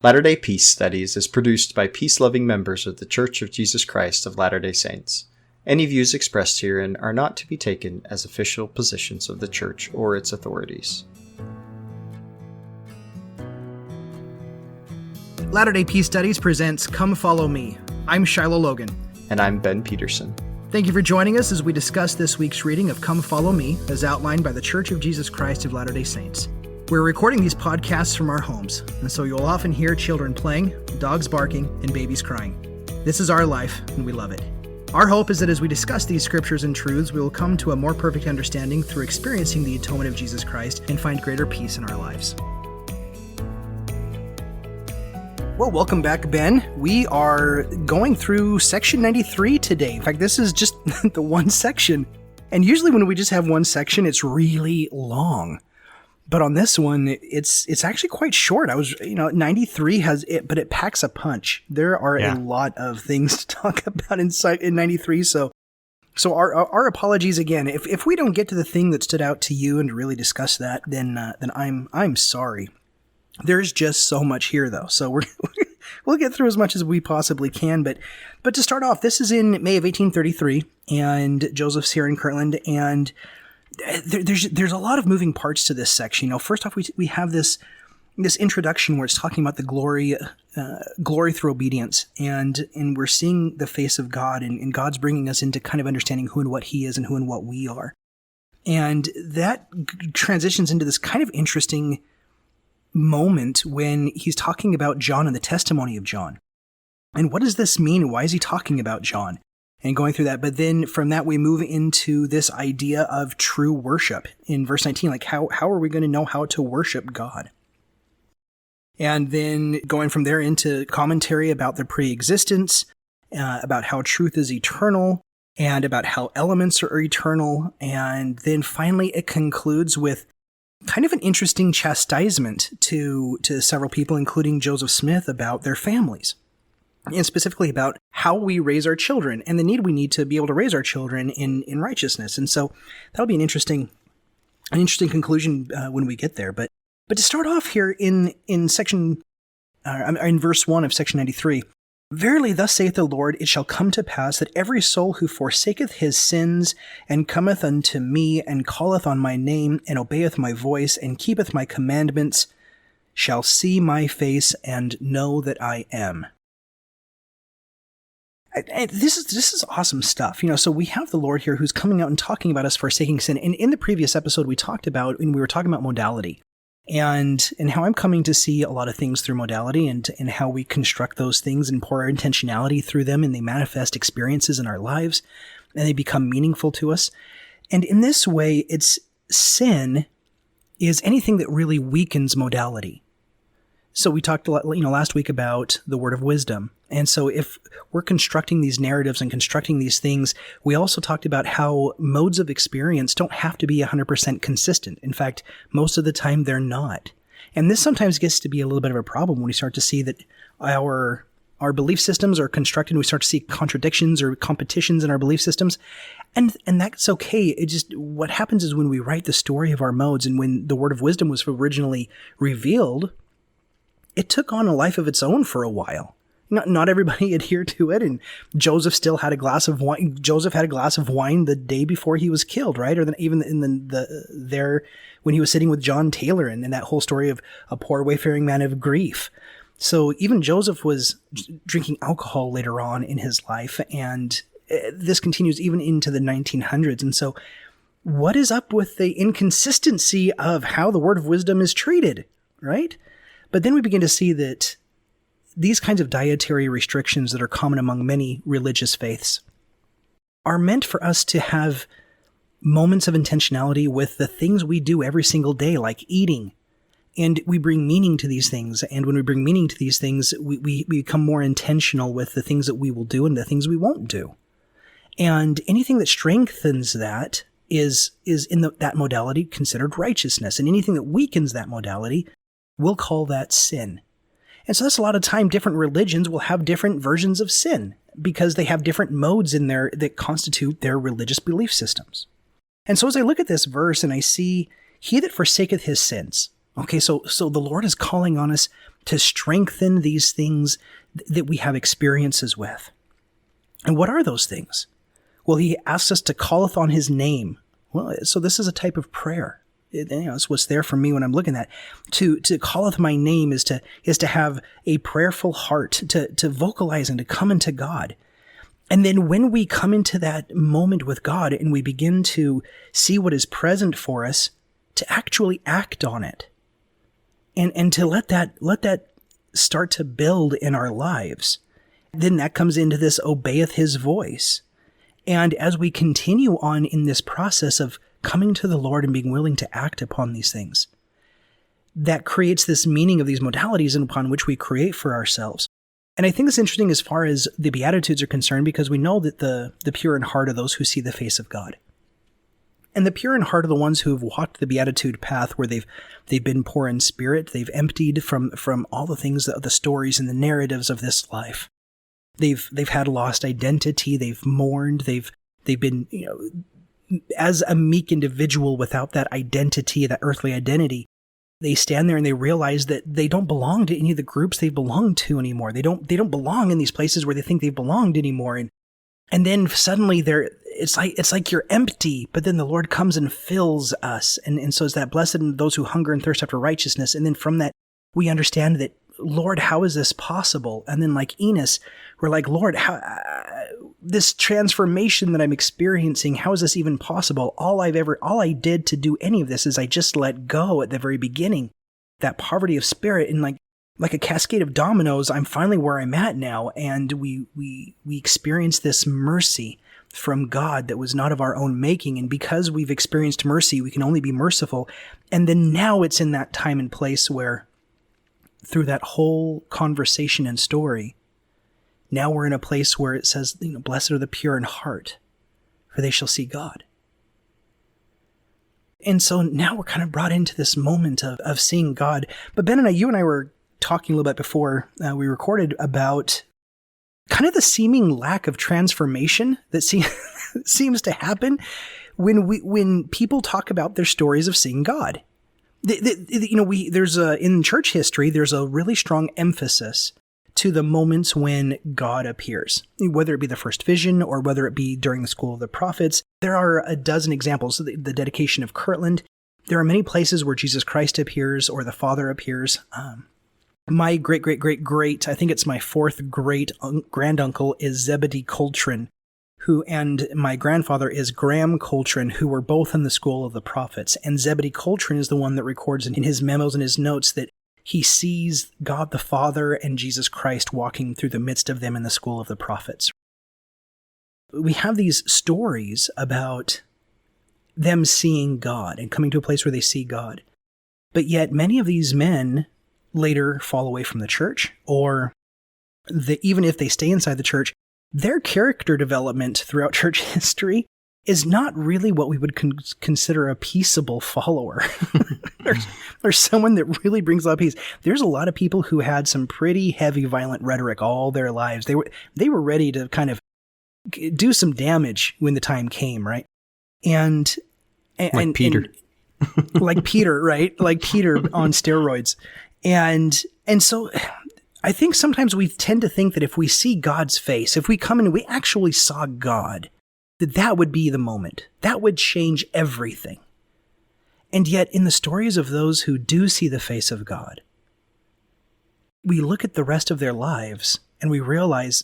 Latter-day Peace Studies is produced by peace-loving members of The Church of Jesus Christ of Latter-day Saints. Any views expressed herein are not to be taken as official positions of the Church or its authorities. Latter-day Peace Studies presents Come Follow Me. I'm Shiloh Logan. And I'm Ben Peterson. Thank you for joining us as we discuss this week's reading of Come Follow Me, as outlined by The Church of Jesus Christ of Latter-day Saints. We're recording these podcasts from our homes, and so you'll often hear children playing, dogs barking, and babies crying. This is our life, and we love it. Our hope is that as we discuss these scriptures and truths, we will come to a more perfect understanding through experiencing the atonement of Jesus Christ and find greater peace in our lives. Well, welcome back, Ben. We are going through section 93 today. In fact, this is just the one section. And usually when we just have one section, it's really long. But on this one, it's actually quite short. 93 has it, but it packs a punch. There are a lot of things to talk about in 93. So our apologies again. If we don't get to the thing that stood out to you and to really discuss that, then I'm sorry. There's just so much here, though. So we'll get through as much as we possibly can. But to start off, this is in May of 1833, and Joseph's here in Kirtland, and there's a lot of moving parts to this section. First off, we have this introduction where it's talking about the glory through obedience, and we're seeing the face of God, and God's bringing us into kind of understanding who and what He is and who and what we are. And that transitions into this kind of interesting moment when he's talking about John and the testimony of John. And what does this mean? Why is he talking about John? And going through that. But then from that, we move into this idea of true worship in verse 19. Like, how are we going to know how to worship God? And then going from there into commentary about their pre-existence, about how truth is eternal, and about how elements are eternal. And then finally, it concludes with kind of an interesting chastisement to several people, including Joseph Smith, about their families. And specifically about how we raise our children and the need we need to be able to raise our children in righteousness. And so that'll be an interesting conclusion when we get there. But to start off here in verse 1 of section 93, "Verily thus saith the Lord, it shall come to pass that every soul who forsaketh his sins and cometh unto me and calleth on my name and obeyeth my voice and keepeth my commandments shall see my face and know that I am." This is awesome stuff. So we have the Lord here who's coming out and talking about us forsaking sin. And in the previous episode, we were talking about modality and how I'm coming to see a lot of things through modality and how we construct those things and pour our intentionality through them, and they manifest experiences in our lives and they become meaningful to us. And in this way, sin is anything that really weakens modality. So we talked a lot, last week about the word of wisdom. And so if we're constructing these narratives and constructing these things, we also talked about how modes of experience don't have to be 100% consistent. In fact, most of the time they're not. And this sometimes gets to be a little bit of a problem when we start to see that our belief systems are constructed and we start to see contradictions or competitions in our belief systems. And that's okay. What happens is when we write the story of our modes and when the word of wisdom was originally revealed, it took on a life of its own for a while. Not everybody adhered to it, and Joseph still had a glass of wine. Joseph had a glass of wine the day before he was killed, right? Or even in there when he was sitting with John Taylor, and that whole story of a poor wayfaring man of grief. So even Joseph was drinking alcohol later on in his life, and this continues even into the 1900s. And so, what is up with the inconsistency of how the word of wisdom is treated, right? But then we begin to see that these kinds of dietary restrictions that are common among many religious faiths are meant for us to have moments of intentionality with the things we do every single day, like eating. And we bring meaning to these things. And when we bring meaning to these things, we become more intentional with the things that we will do and the things we won't do. And anything that strengthens that is in that modality considered righteousness. And anything that weakens that modality, we'll call that sin. And so that's a lot of time different religions will have different versions of sin because they have different modes in there that constitute their religious belief systems. And so as I look at this verse and I see, he that forsaketh his sins. Okay, so the Lord is calling on us to strengthen these things that we have experiences with. And what are those things? Well, he asks us to calleth on his name. Well, so this is a type of prayer. It's what's there for me when I'm looking at to calleth my name is to have a prayerful heart, to vocalize and to come into God. And then when we come into that moment with God and we begin to see what is present for us, to actually act on it and to let that start to build in our lives. Then that comes into this obeyeth his voice. And as we continue on in this process of coming to the Lord and being willing to act upon these things, that creates this meaning of these modalities upon which we create for ourselves. And I think it's interesting as far as the Beatitudes are concerned, because we know that the pure in heart are those who see the face of God. And the pure in heart are the ones who have walked the Beatitude path where they've been poor in spirit. They've emptied from all the things, the stories and the narratives of this life. They've had lost identity. They've mourned. They've been, as a meek individual without that identity, that earthly identity. They stand there and they realize that they don't belong to any of the groups they belong to anymore. They don't belong in these places where they think they've belonged anymore. And then suddenly it's like you're empty, but then the Lord comes and fills us. And so it's that blessed are those who hunger and thirst after righteousness. And then from that, we understand that, Lord, how is this possible? And then like Enos, we're like, Lord, how, this transformation that I'm experiencing, how is this even possible? All I did to do any of this is I just let go at the very beginning, that poverty of spirit, and like a cascade of dominoes, I'm finally where I'm at now. And we experience this mercy from God that was not of our own making. And because we've experienced mercy, we can only be merciful. And then now it's in that time and place where through that whole conversation and story, now we're in a place where it says, blessed are the pure in heart, for they shall see God. And so now we're kind of brought into this moment of seeing God. But Ben and you and I were talking a little bit before we recorded about kind of the seeming lack of transformation that seems to happen when people talk about their stories of seeing God. In church history, there's a really strong emphasis to the moments when God appears, whether it be the first vision or whether it be during the school of the prophets. There are a dozen examples. The dedication of Kirtland. There are many places where Jesus Christ appears or the Father appears. My great, I think it's my fourth great granduncle is Zebedee Coltrane, and my grandfather is Graham Coltrane, who were both in the school of the prophets. And Zebedee Coltrane is the one that records in his memos and his notes that he sees God the Father and Jesus Christ walking through the midst of them in the school of the prophets. We have these stories about them seeing God and coming to a place where they see God. But yet many of these men later fall away from the church, or even if they stay inside the church, their character development throughout church history is not really what we would consider a peaceable follower. or someone that really brings a lot of peace. There's a lot of people who had some pretty heavy, violent rhetoric all their lives. They were ready to kind of do some damage when the time came, right? And like Peter. Like Peter, right? Like Peter on steroids. And so I think sometimes we tend to think that if we see God's face, if we come in and we actually saw God, that would be the moment. That would change everything. And yet in the stories of those who do see the face of God, we look at the rest of their lives and we realize,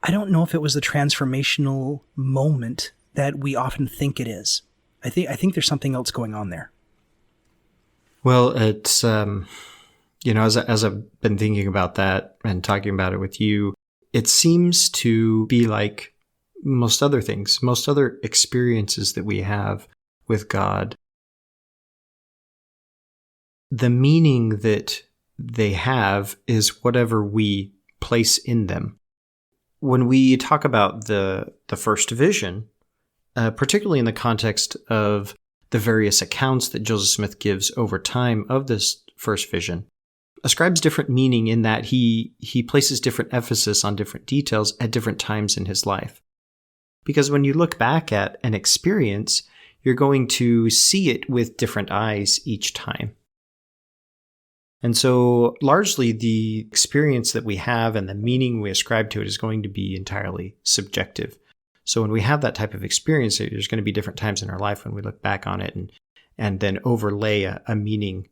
I don't know if it was the transformational moment that we often think it is. I think there's something else going on there. Well, it's, as I've been thinking about that and talking about it with you, it seems to be like most other things, most other experiences that we have with God. The meaning that they have is whatever we place in them. When we talk about the first vision, particularly in the context of the various accounts that Joseph Smith gives over time of this first vision, ascribes different meaning in that he places different emphasis on different details at different times in his life. Because when you look back at an experience, you're going to see it with different eyes each time. And so largely the experience that we have and the meaning we ascribe to it is going to be entirely subjective. So when we have that type of experience, there's going to be different times in our life when we look back on it and then overlay a meaning,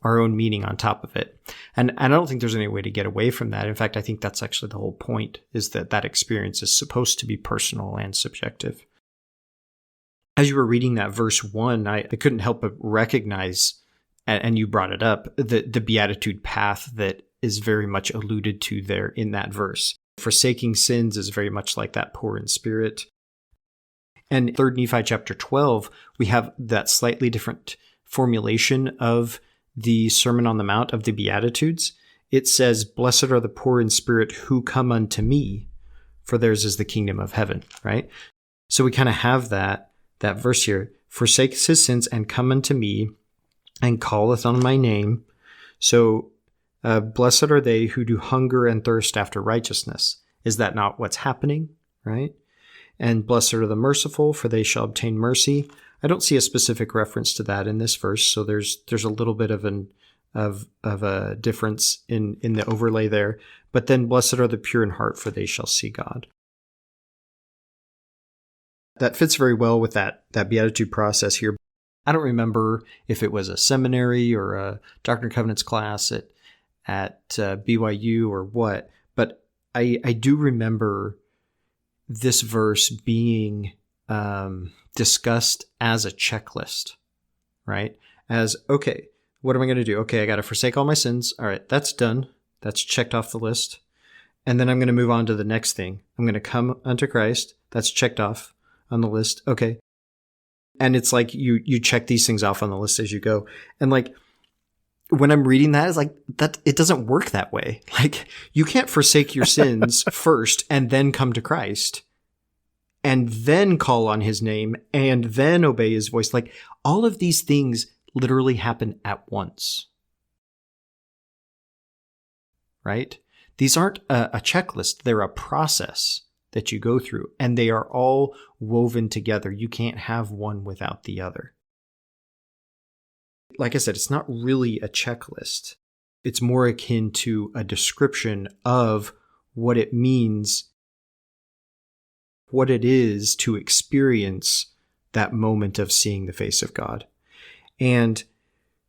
our own meaning on top of it. And I don't think there's any way to get away from that. In fact, I think that's actually the whole point, is that that experience is supposed to be personal and subjective. As you were reading that verse 1, I couldn't help but recognize, and you brought it up, the Beatitude path that is very much alluded to there in that verse. Forsaking sins is very much like that poor in spirit. And 3 Nephi chapter 12, we have that slightly different formulation of the Sermon on the Mount of the Beatitudes. It says, "Blessed are the poor in spirit who come unto me, for theirs is the kingdom of heaven," right? So we kind of have that verse here, "Forsakes his sins and come unto me, and calleth on my name." So blessed are they who do hunger and thirst after righteousness. Is that not what's happening, right? And blessed are the merciful, for they shall obtain mercy. I don't see a specific reference to that in this verse, so there's a little bit of a difference in the overlay there. But then blessed are the pure in heart, for they shall see God. That fits very well with that Beatitude process here. I don't remember if it was a seminary or a Doctrine and Covenants class at BYU or what, but I do remember this verse being discussed as a checklist, right? As, okay, what am I going to do? Okay, I got to forsake all my sins. All right, that's done. That's checked off the list. And then I'm going to move on to the next thing. I'm going to come unto Christ. That's checked off on the list. Okay. And it's like you check these things off on the list as you go. And like, when I'm reading that, it's like, that it doesn't work that way. Like, you can't forsake your sins first and then come to Christ and then call on his name and then obey his voice. Like, all of these things literally happen at once. Right? These aren't a checklist. They're a process that you go through, and they are all woven together. You can't have one without the other. Like I said, it's not really a checklist. It's more akin to a description of what it means, what it is to experience that moment of seeing the face of God. And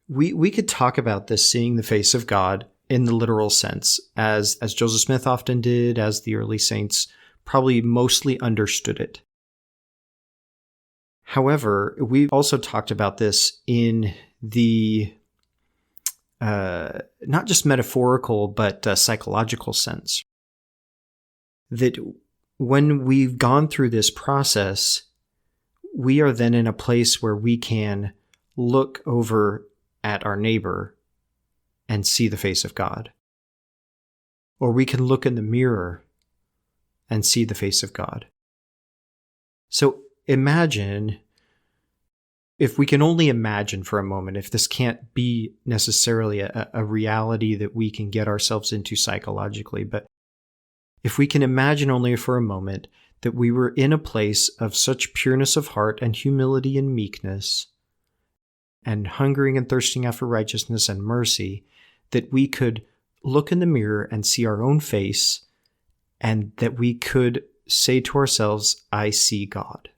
we could talk about this seeing the face of God in the literal sense, as Joseph Smith often did, as the early saints probably mostly understood it. However, we've also talked about this in the not just metaphorical, but psychological sense. That when we've gone through this process, we are then in a place where we can look over at our neighbor and see the face of God. Or we can look in the mirror and see the face of God. So imagine, if we can only imagine for a moment, if this can't be necessarily a reality that we can get ourselves into psychologically, but if we can imagine only for a moment that we were in a place of such pureness of heart and humility and meekness and hungering and thirsting after righteousness and mercy, that we could look in the mirror and see our own face, and that we could say to ourselves, I see God.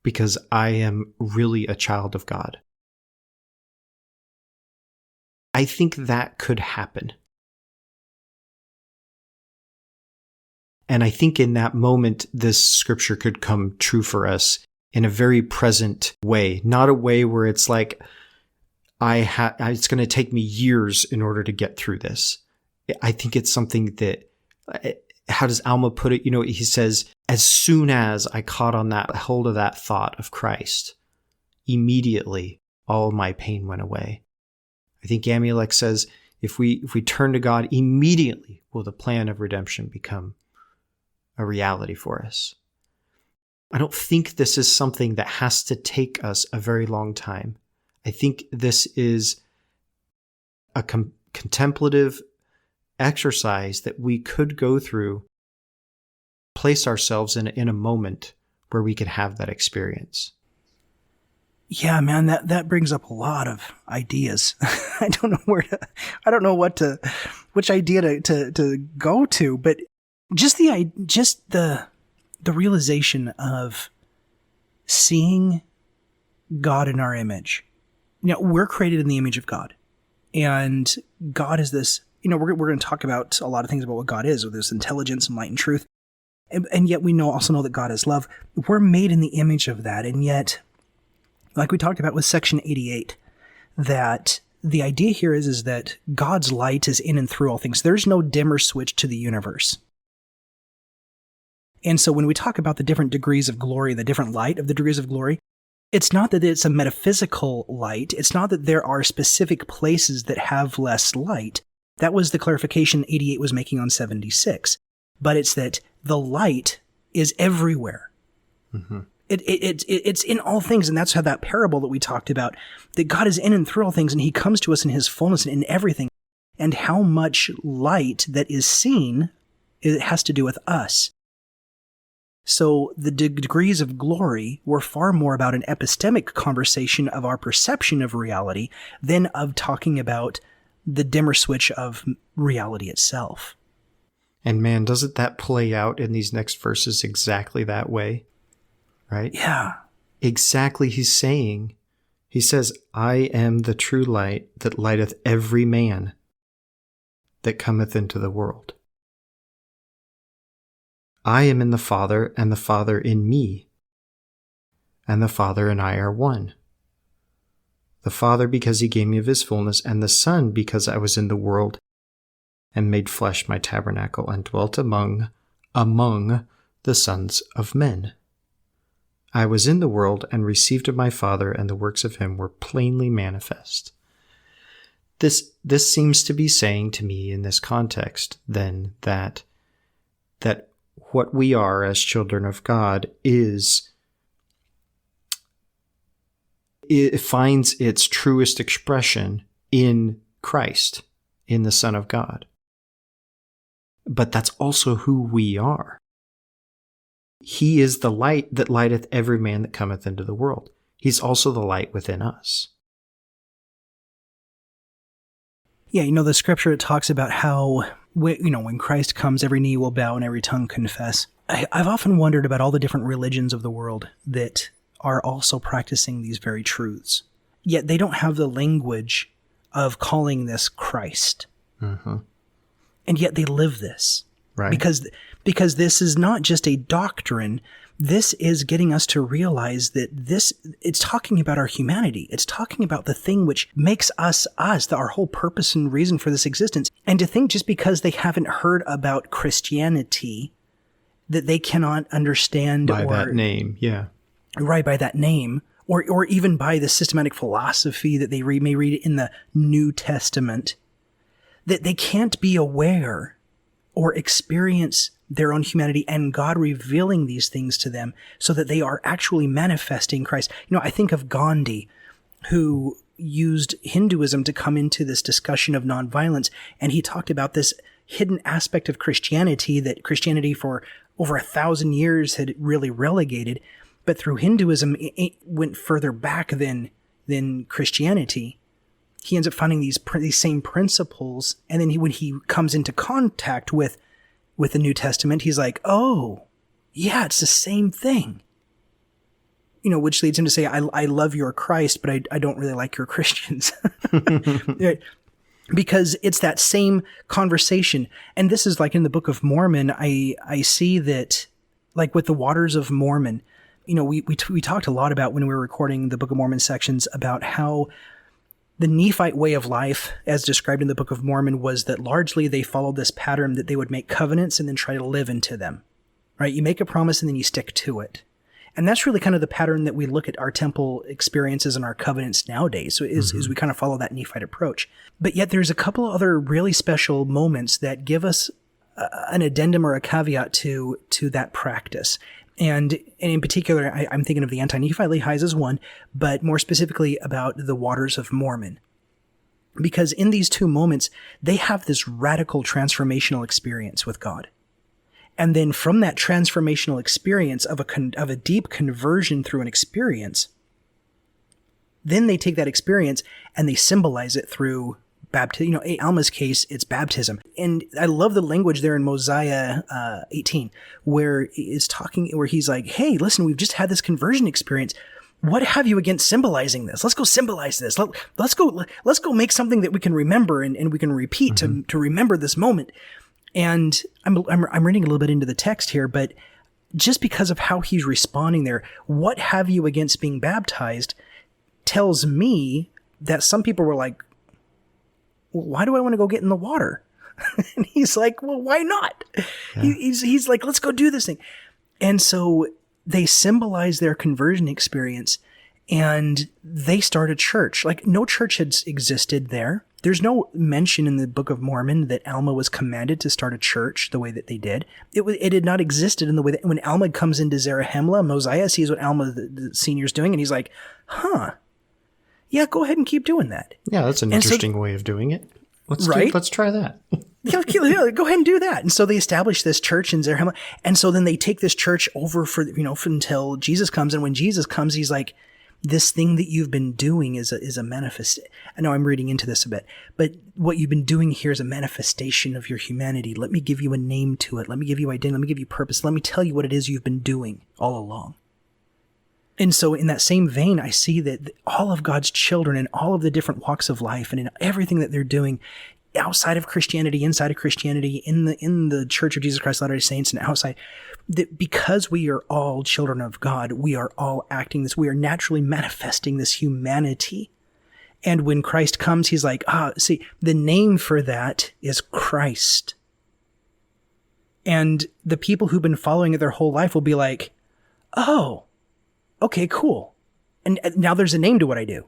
Because I am really a child of God. I think that could happen. And I think in that moment, this scripture could come true for us in a very present way, not a way where it's like, it's going to take me years in order to get through this. I think it's something that, how does Alma put it? He says, as soon as I caught on that hold of that thought of Christ, immediately all my pain went away. I think Amulek says, if we turn to God, immediately will the plan of redemption become a reality for us. I don't think this is something that has to take us a very long time. I think this is a contemplative exercise that we could go through, place ourselves in a moment where we could have that experience. Yeah, man, that brings up a lot of ideas. I don't know which idea to go to, but just the realization of seeing God in our image. We're created in the image of God, and God is this. We're going to talk about a lot of things about what God is, with this intelligence and light and truth, and yet we also know that God is love. We're made in the image of that, and yet, like we talked about with section 88, that the idea here is that God's light is in and through all things. There's no dimmer switch to the universe. And so when we talk about the different degrees of glory, the different light of the degrees of glory, it's not that it's a metaphysical light. It's not that there are specific places that have less light. That was the clarification 88 was making on 76. But it's that the light is everywhere. Mm-hmm. It's in all things, and that's how that parable that we talked about, that God is in and through all things, and he comes to us in his fullness and in everything. And how much light that is seen, it has to do with us. So the degrees of glory were far more about an epistemic conversation of our perception of reality than of talking about the dimmer switch of reality itself. And man, doesn't that play out in these next verses exactly that way? Right? Yeah. Exactly. He says, I am the true light that lighteth every man that cometh into the world. I am in the Father, and the Father in me, and the Father and I are one. The Father because he gave me of his fullness, and the Son because I was in the world, and made flesh my tabernacle, and dwelt among the sons of men. I was in the world, and received of my Father, and the works of him were plainly manifest. This seems to be saying to me in this context, then, that what we are as children of God it finds its truest expression in Christ, in the Son of God. But that's also who we are. He is the light that lighteth every man that cometh into the world. He's also the light within us. Yeah, the scripture talks about how, when Christ comes, every knee will bow and every tongue confess. I've often wondered about all the different religions of the world that are also practicing these very truths. Yet they don't have the language of calling this Christ. Mm-hmm. And yet they live this. Right. Because this is not just a doctrine. This is getting us to realize that it's talking about our humanity. It's talking about the thing which makes us, our whole purpose and reason for this existence. And to think just because they haven't heard about Christianity, that they cannot understand by that name, yeah. Right, by that name, or even by the systematic philosophy that they may read in the New Testament, that they can't be aware or experience their own humanity and God revealing these things to them so that they are actually manifesting Christ. I think of Gandhi, who used Hinduism to come into this discussion of nonviolence, and he talked about this hidden aspect of Christianity that Christianity for over 1,000 years had really relegated, but through Hinduism, it went further back than Christianity. He ends up finding these same principles, and then when he comes into contact with the New Testament, he's like, oh, yeah, it's the same thing. Which leads him to say, I love your Christ, but I don't really like your Christians. Because it's that same conversation. And this is like in the Book of Mormon, I see that, like with the Waters of Mormon, we talked a lot about when we were recording the Book of Mormon sections about how the Nephite way of life, as described in the Book of Mormon, was that largely they followed this pattern that they would make covenants and then try to live into them, right? You make a promise and then you stick to it. And that's really kind of the pattern that we look at our temple experiences and our covenants nowadays. So is we kind of follow that Nephite approach. But yet there's a couple of other really special moments that give us an addendum or a caveat to that practice. And in particular, I'm thinking of the anti-Nephite Lehi's as one, but more specifically about the Waters of Mormon. Because in these two moments, they have this radical transformational experience with God. And then from that transformational experience of a deep conversion through an experience, Then they take that experience and they symbolize it through baptism. In Alma's case, it's baptism. And I love the language there in Mosiah 18, where he's like, hey, listen, we've just had this conversion experience. What have you against symbolizing this? Let's go symbolize this. Let's go make something that we can remember and we can repeat to remember this moment. And I'm reading a little bit into the text here, but just because of how he's responding there, what have you against being baptized tells me that some people were like, well, why do I want to go get in the water? And he's like, well, why not? Yeah. He's like, let's go do this thing. And so they symbolize their conversion experience and they start a church. Like no church had existed there. There's no mention in the Book of Mormon that Alma was commanded to start a church the way that they did. It had not existed in the way that when Alma comes into Zarahemla, Mosiah sees what Alma, the senior's doing, and he's like, yeah, go ahead and keep doing that. Yeah, that's an interesting way of doing it. Let's try that. yeah, go ahead and do that. And so they establish this church in Zarahemla. And so then they take this church over for until Jesus comes. And when Jesus comes, he's like, this thing that you've been doing is a manifest. I know I'm reading into this a bit, but what you've been doing here is a manifestation of your humanity. Let me give you a name to it. Let me give you identity. Let me give you purpose. Let me tell you what it is you've been doing all along. And so in that same vein, I see that all of God's children in all of the different walks of life and in everything that they're doing outside of Christianity, inside of Christianity, in the Church of Jesus Christ of Latter-day Saints and outside, that because we are all children of God, we are all acting this, we are naturally manifesting this humanity. And when Christ comes, he's like, see, the name for that is Christ. And the people who've been following it their whole life will be like, oh, okay, cool. And now there's a name to what I do.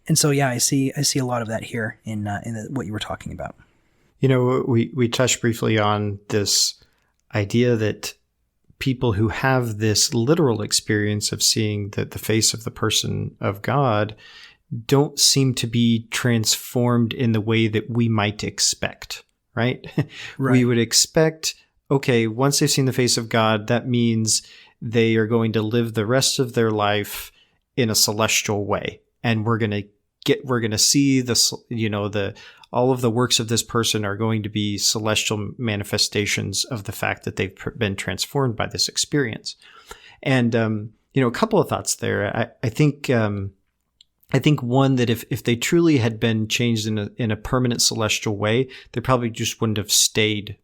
And so, yeah, I see a lot of that here in what you were talking about. We touched briefly on this idea that people who have this literal experience of seeing the face of the person of God don't seem to be transformed in the way that we might expect, right? We would expect, okay, once they've seen the face of God, that means they are going to live the rest of their life in a celestial way. And we're going to see this, all of the works of this person are going to be celestial manifestations of the fact that they've been transformed by this experience. And, a couple of thoughts there. I think one, that if they truly had been changed in a permanent celestial way, they probably just wouldn't have stayed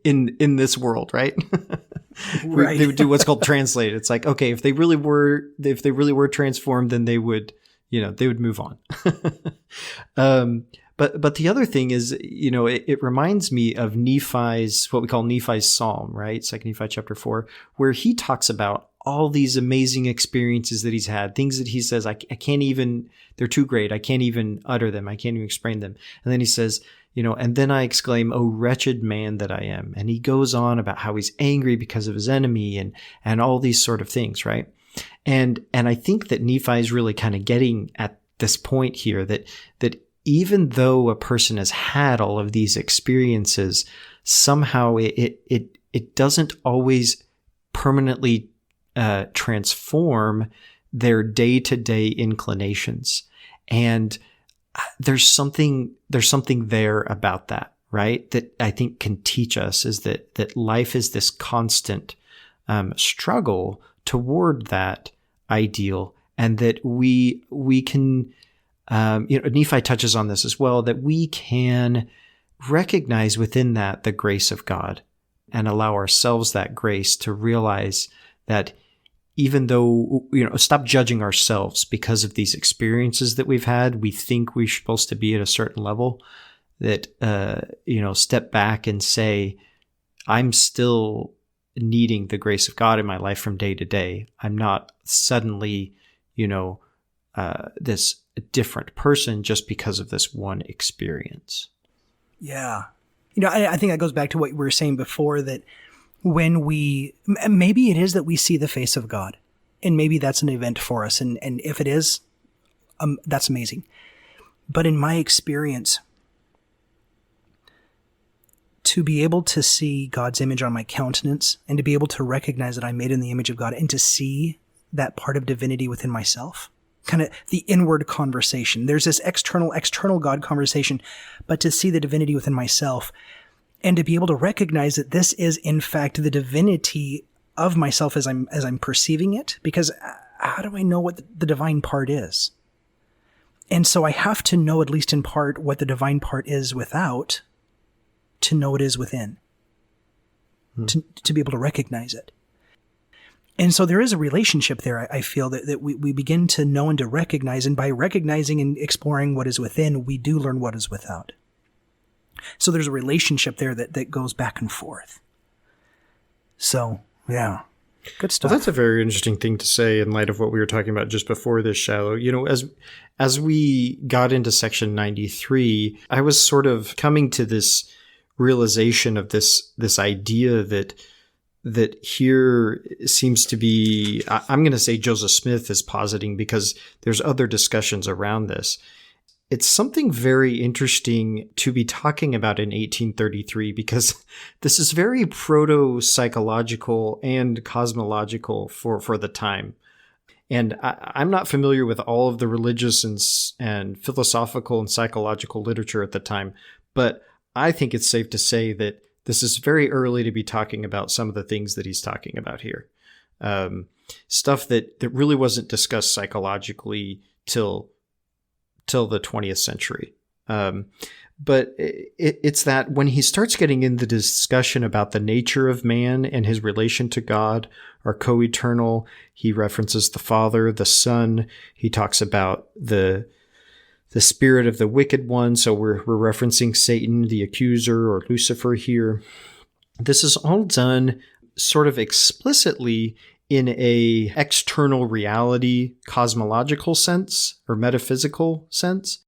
in this world, right? Right. They would do what's called translate. It's like, okay, if they really were transformed, then they would move on. But the other thing is, it reminds me of what we call Nephi's Psalm, right? 2 Nephi chapter 4, where he talks about all these amazing experiences that he's had, things that he says, I can't even, they're too great. I can't even utter them. I can't even explain them. And then he says, and then I exclaim, oh, wretched man that I am. And he goes on about how he's angry because of his enemy and all these sort of things, right? And I think that Nephi is really kind of getting at this point here that even though a person has had all of these experiences, somehow it doesn't always permanently transform their day-to-day inclinations. And there's something there about that, right? That I think can teach us is that life is this constant struggle toward that ideal, and that we can, Nephi touches on this as well, that we can recognize within that the grace of God and allow ourselves that grace to realize that even though, stop judging ourselves because of these experiences that we've had, we think we're supposed to be at a certain level, that, step back and say, I'm still needing the grace of God in my life from day to day. I'm not suddenly, this different person just because of this one experience. Yeah. I think that goes back to what we were saying before, that when maybe it is that we see the face of God, and maybe that's an event for us. And if it is, that's amazing. But in my experience, to be able to see God's image on my countenance and to be able to recognize that I'm made in the image of God and to see that part of divinity within myself. Kind of the inward conversation. There's this external God conversation, but to see the divinity within myself and to be able to recognize that this is in fact the divinity of myself as I'm perceiving it, because how do I know what the divine part is? And so I have to know, at least in part, what the divine part is without to know it is within, to be able to recognize it. And so there is a relationship there, I feel, that we begin to know and to recognize, and by recognizing and exploring what is within, we do learn what is without. So there's a relationship there that goes back and forth. So, yeah. Good stuff. Well, that's a very interesting thing to say in light of what we were talking about just before this, Shiloh. You know, as we got into section 93, I was sort of coming to this realization of this idea that here seems to be, I'm going to say Joseph Smith is positing, because there's other discussions around this. It's something very interesting to be talking about in 1833, because this is very proto-psychological and cosmological for the time. And I'm not familiar with all of the religious and philosophical and psychological literature at the time, but I think it's safe to say that this is very early to be talking about some of the things that he's talking about here. Stuff that really wasn't discussed psychologically till the 20th century. But it's that when he starts getting into discussion about the nature of man and his relation to God are co-eternal, he references the Father, the Son. He talks about the spirit of the wicked one. So we're referencing Satan, the accuser, or Lucifer here. This is all done sort of explicitly in a external reality, cosmological sense or metaphysical sense.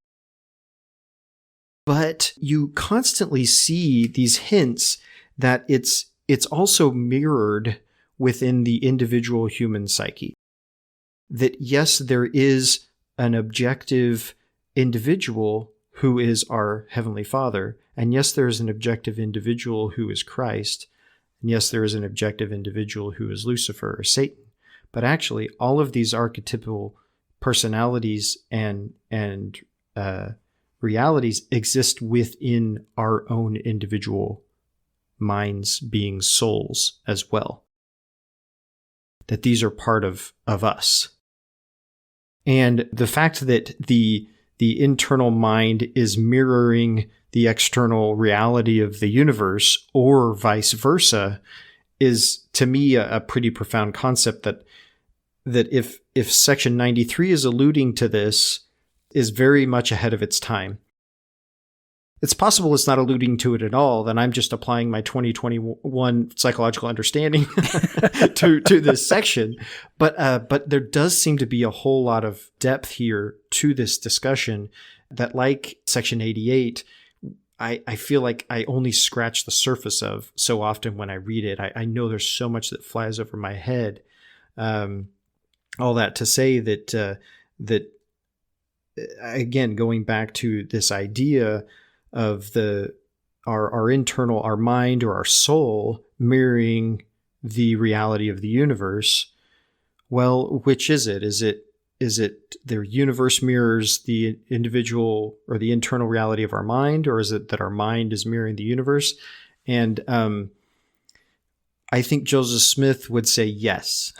But you constantly see these hints that it's also mirrored within the individual human psyche. That yes, there is an objective individual who is our Heavenly Father, and yes, there is an objective individual who is Christ, and yes, there is an objective individual who is Lucifer or Satan. But actually, all of these archetypal personalities and realities exist within our own individual minds, beings, souls as well. That these are part of us. And the fact that the internal mind is mirroring the external reality of the universe, or vice versa, is to me a pretty profound concept that if section 93 is alluding to this, is very much ahead of its time. It's possible it's not alluding to it at all, then I'm just applying my 2021 psychological understanding to this section. But there does seem to be a whole lot of depth here to this discussion that, like section 88, I feel like I only scratch the surface of so often when I read it. I know there's so much that flies over my head. All that to say that again, going back to this idea of our internal, our mind or our soul mirroring the reality of the universe. Well, which is it? Is it the universe mirrors the individual or the internal reality of our mind, or is it that our mind is mirroring the universe? And I think Joseph Smith would say yes.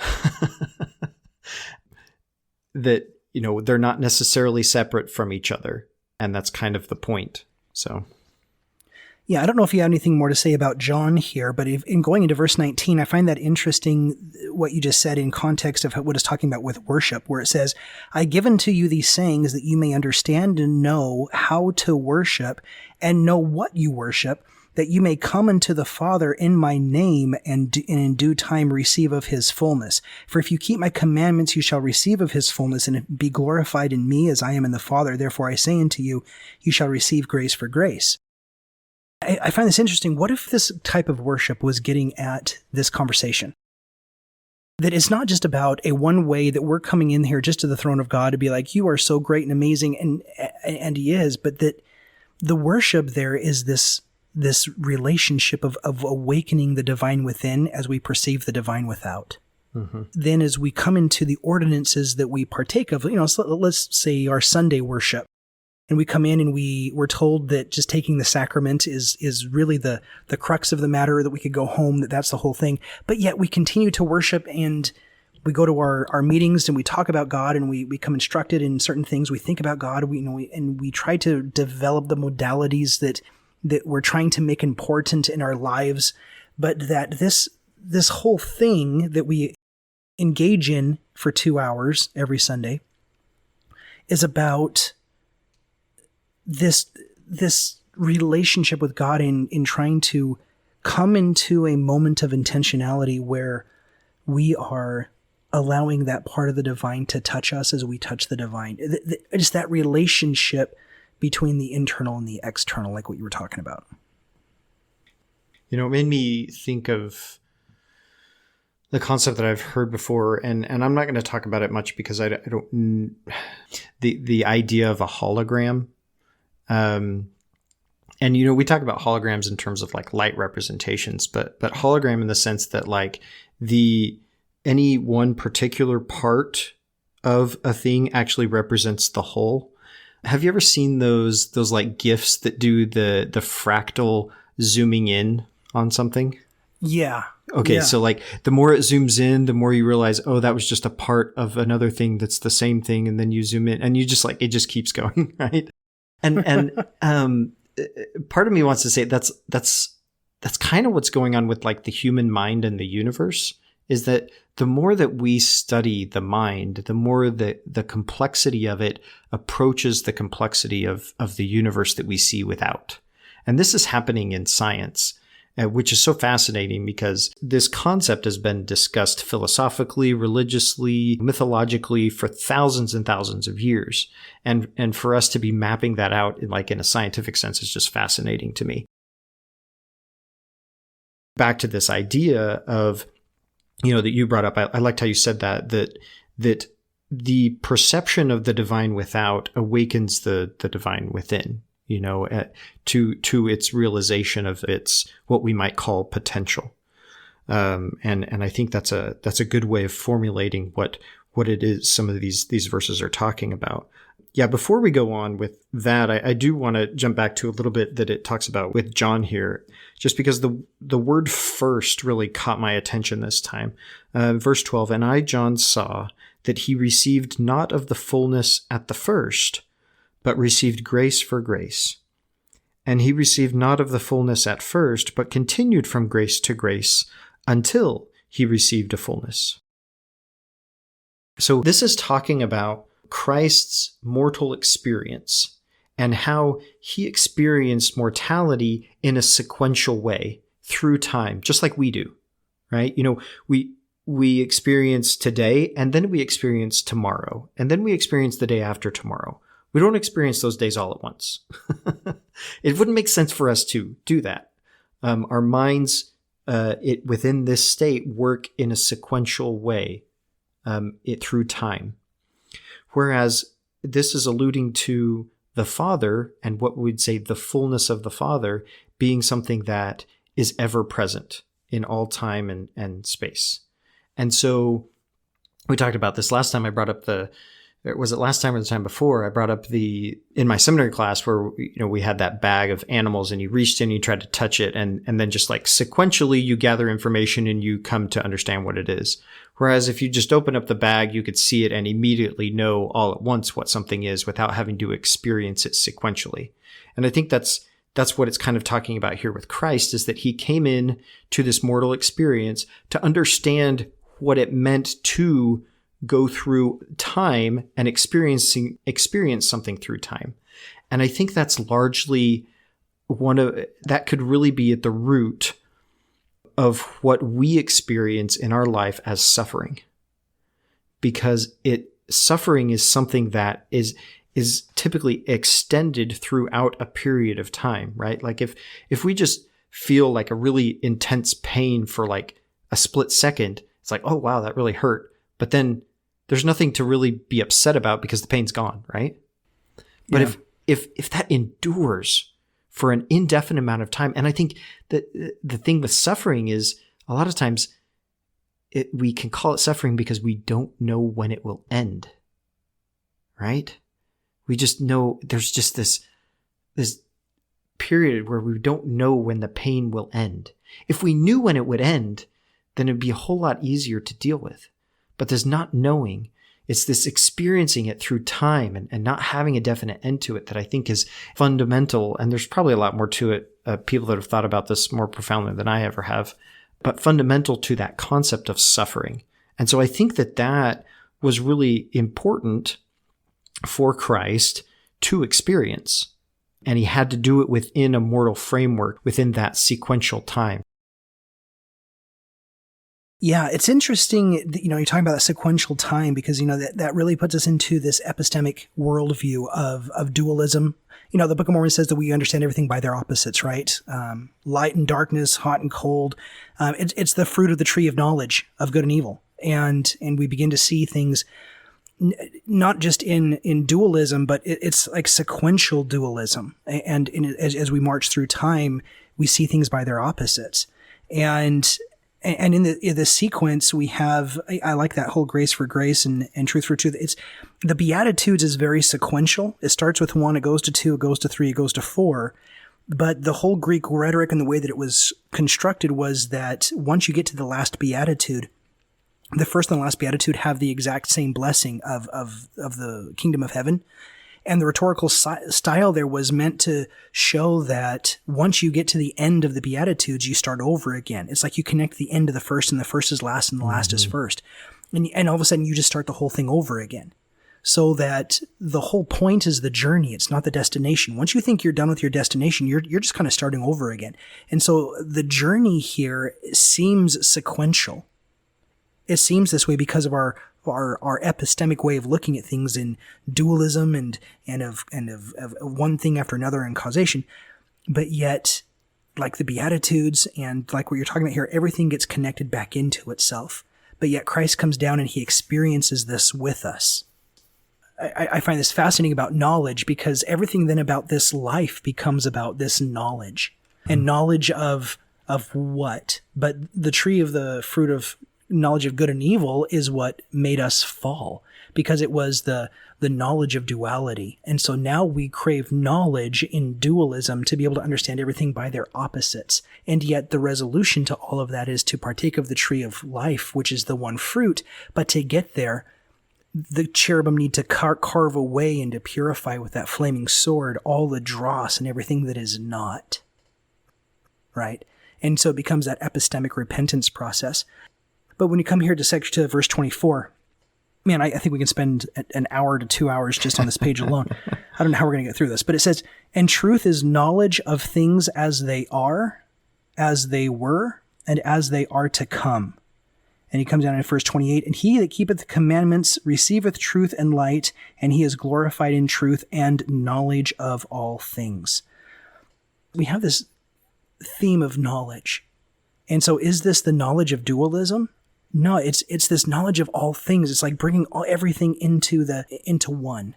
That, they're not necessarily separate from each other. And that's kind of the point. So, yeah, I don't know if you have anything more to say about John here, but in going into verse 19, I find that interesting what you just said in context of what it's talking about with worship, where it says, I give unto you these sayings that you may understand and know how to worship and know what you worship, that you may come unto the Father in my name and in due time receive of his fullness. For if you keep my commandments, you shall receive of his fullness and be glorified in me as I am in the Father. Therefore I say unto you, you shall receive grace for grace. I find this interesting. What if this type of worship was getting at this conversation? That it's not just about a one way that we're coming in here just to the throne of God to be like, you are so great and amazing, and he is, but that the worship there is this relationship of awakening the divine within as we perceive the divine without. then as we come into the ordinances that we partake of, so let's say our Sunday worship, and we come in and we're told that just taking the sacrament is really the crux of the matter, that we could go home, that's the whole thing. But yet we continue to worship, and we go to our meetings and we talk about God, and we become instructed in certain things. We think about God, and we try to develop the modalities that we're trying to make important in our lives. But that this whole thing that we engage in for 2 hours every Sunday is about this relationship with God in trying to come into a moment of intentionality where we are allowing that part of the divine to touch us as we touch the divine. It's that relationship between the internal and the external, like what you were talking about. It made me think of the concept that I've heard before, and I'm not going to talk about it much because I don't. The idea of a hologram, and we talk about holograms in terms of like light representations, but hologram in the sense that like any one particular part of a thing actually represents the whole. Have you ever seen those like GIFs that do the fractal zooming in on something? Yeah. Okay. Yeah. So like the more it zooms in, the more you realize, oh, that was just a part of another thing that's the same thing. And then you zoom in and you just like, it just keeps going. Right. And part of me wants to say that's kind of what's going on with like the human mind and the universe, is that the more that we study the mind, the more the complexity of it approaches the complexity of the universe that we see without. And this is happening in science, which is so fascinating because this concept has been discussed philosophically, religiously, mythologically for thousands and thousands of years. And for us to be mapping that out in a scientific sense is just fascinating to me. Back to this idea of, that you brought up, I liked how you said that the perception of the divine without awakens the divine within, to its realization of its, what we might call potential. And I think that's a good way of formulating what it is some of these verses are talking about. Yeah, before we go on with that, I do want to jump back to a little bit that it talks about with John here, just because the word first really caught my attention this time. Verse 12, and I, John, saw that he received not of the fullness at the first, but received grace for grace. And he received not of the fullness at first, but continued from grace to grace until he received a fullness. So this is talking about Christ's mortal experience and how he experienced mortality in a sequential way through time, just like we do, right? We experience today, and then we experience tomorrow, and then we experience the day after tomorrow. We don't experience those days all at once. It wouldn't make sense for us to do that. Our minds, within this state, work in a sequential way, through time. Whereas this is alluding to the Father and what we'd say the fullness of the Father being something that is ever present in all time and space. And so we talked about this last time. I brought up was it last time or the time before? I brought up in my seminary class where, we had that bag of animals and you reached in, you tried to touch it, and then just like sequentially you gather information and you come to understand what it is. Whereas if you just open up the bag, you could see it and immediately know all at once what something is without having to experience it sequentially. And I think that's what it's kind of talking about here with Christ, is that he came in to this mortal experience to understand what it meant to go through time and experience something through time. And I think that's largely that could really be at the root of what we experience in our life as suffering. Because suffering is something that is typically extended throughout a period of time, right? Like if we just feel like a really intense pain for like a split second, it's like, oh wow, that really hurt. But then there's nothing to really be upset about because the pain's gone, right? But Yeah. if that endures for an indefinite amount of time, and I think that the thing with suffering is a lot of times we can call it suffering because we don't know when it will end, right? We just know there's just this period where we don't know when the pain will end. If we knew when it would end, then it'd be a whole lot easier to deal with. But there's not knowing. It's this experiencing it through time and not having a definite end to it that I think is fundamental. And there's probably a lot more to it. People that have thought about this more profoundly than I ever have, but fundamental to that concept of suffering. And so I think that was really important for Christ to experience. And he had to do it within a mortal framework, within that sequential time. Yeah, it's interesting, you're talking about that sequential time because, that really puts us into this epistemic worldview of dualism. The Book of Mormon says that we understand everything by their opposites, right? Light and darkness, hot and cold. It's the fruit of the tree of knowledge of good and evil. And we begin to see things not just in dualism, but it's like sequential dualism. And as we march through time, we see things by their opposites. And in the sequence, we have, I like that whole grace for grace and truth for truth. It's the Beatitudes is very sequential. It starts with 1, it goes to 2, it goes to 3, it goes to 4. But the whole Greek rhetoric and the way that it was constructed was that once you get to the last Beatitude, the first and the last Beatitude have the exact same blessing of the kingdom of heaven. And the rhetorical style there was meant to show that once you get to the end of the Beatitudes, you start over again. It's like you connect the end of the first, and the first is last, and the last is first. And all of a sudden, you just start the whole thing over again. So that the whole point is the journey. It's not the destination. Once you think you're done with your destination, you're just kind of starting over again. And so the journey here seems sequential. It seems this way because of our epistemic way of looking at things in dualism and of one thing after another in causation. But yet, like the Beatitudes and like what you're talking about here, everything gets connected back into itself. But yet Christ comes down and he experiences this with us. I find this fascinating about knowledge because everything then about this life becomes about this knowledge. And knowledge of what? But the tree of the fruit of knowledge of good and evil is what made us fall, because it was the knowledge of duality. And so now we crave knowledge in dualism to be able to understand everything by their opposites. And yet the resolution to all of that is to partake of the tree of life, which is the one fruit. But to get there, the cherubim need to carve away and to purify with that flaming sword all the dross and everything that is not. Right? And so it becomes that epistemic repentance process. But when you come here to verse 24, man, I think we can spend an hour to 2 hours just on this page alone. I don't know how we're going to get through this, but it says, "And truth is knowledge of things as they are, as they were, and as they are to come." And he comes down in verse 28, "And he that keepeth the commandments receiveth truth and light, and he is glorified in truth and knowledge of all things." We have this theme of knowledge. And so is this the knowledge of dualism? No, it's this knowledge of all things. It's like bringing everything into one,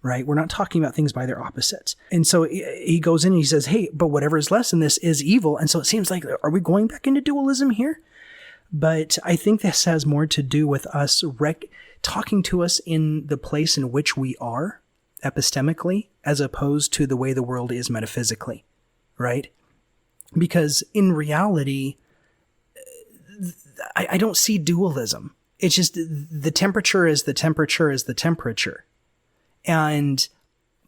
right? We're not talking about things by their opposites. And so he goes in and he says, hey, but whatever is less than this is evil. And so it seems like, are we going back into dualism here? But I think this has more to do with us talking to us in the place in which we are epistemically, as opposed to the way the world is metaphysically, right? Because in reality, I don't see dualism. It's just the temperature is the temperature is the temperature. And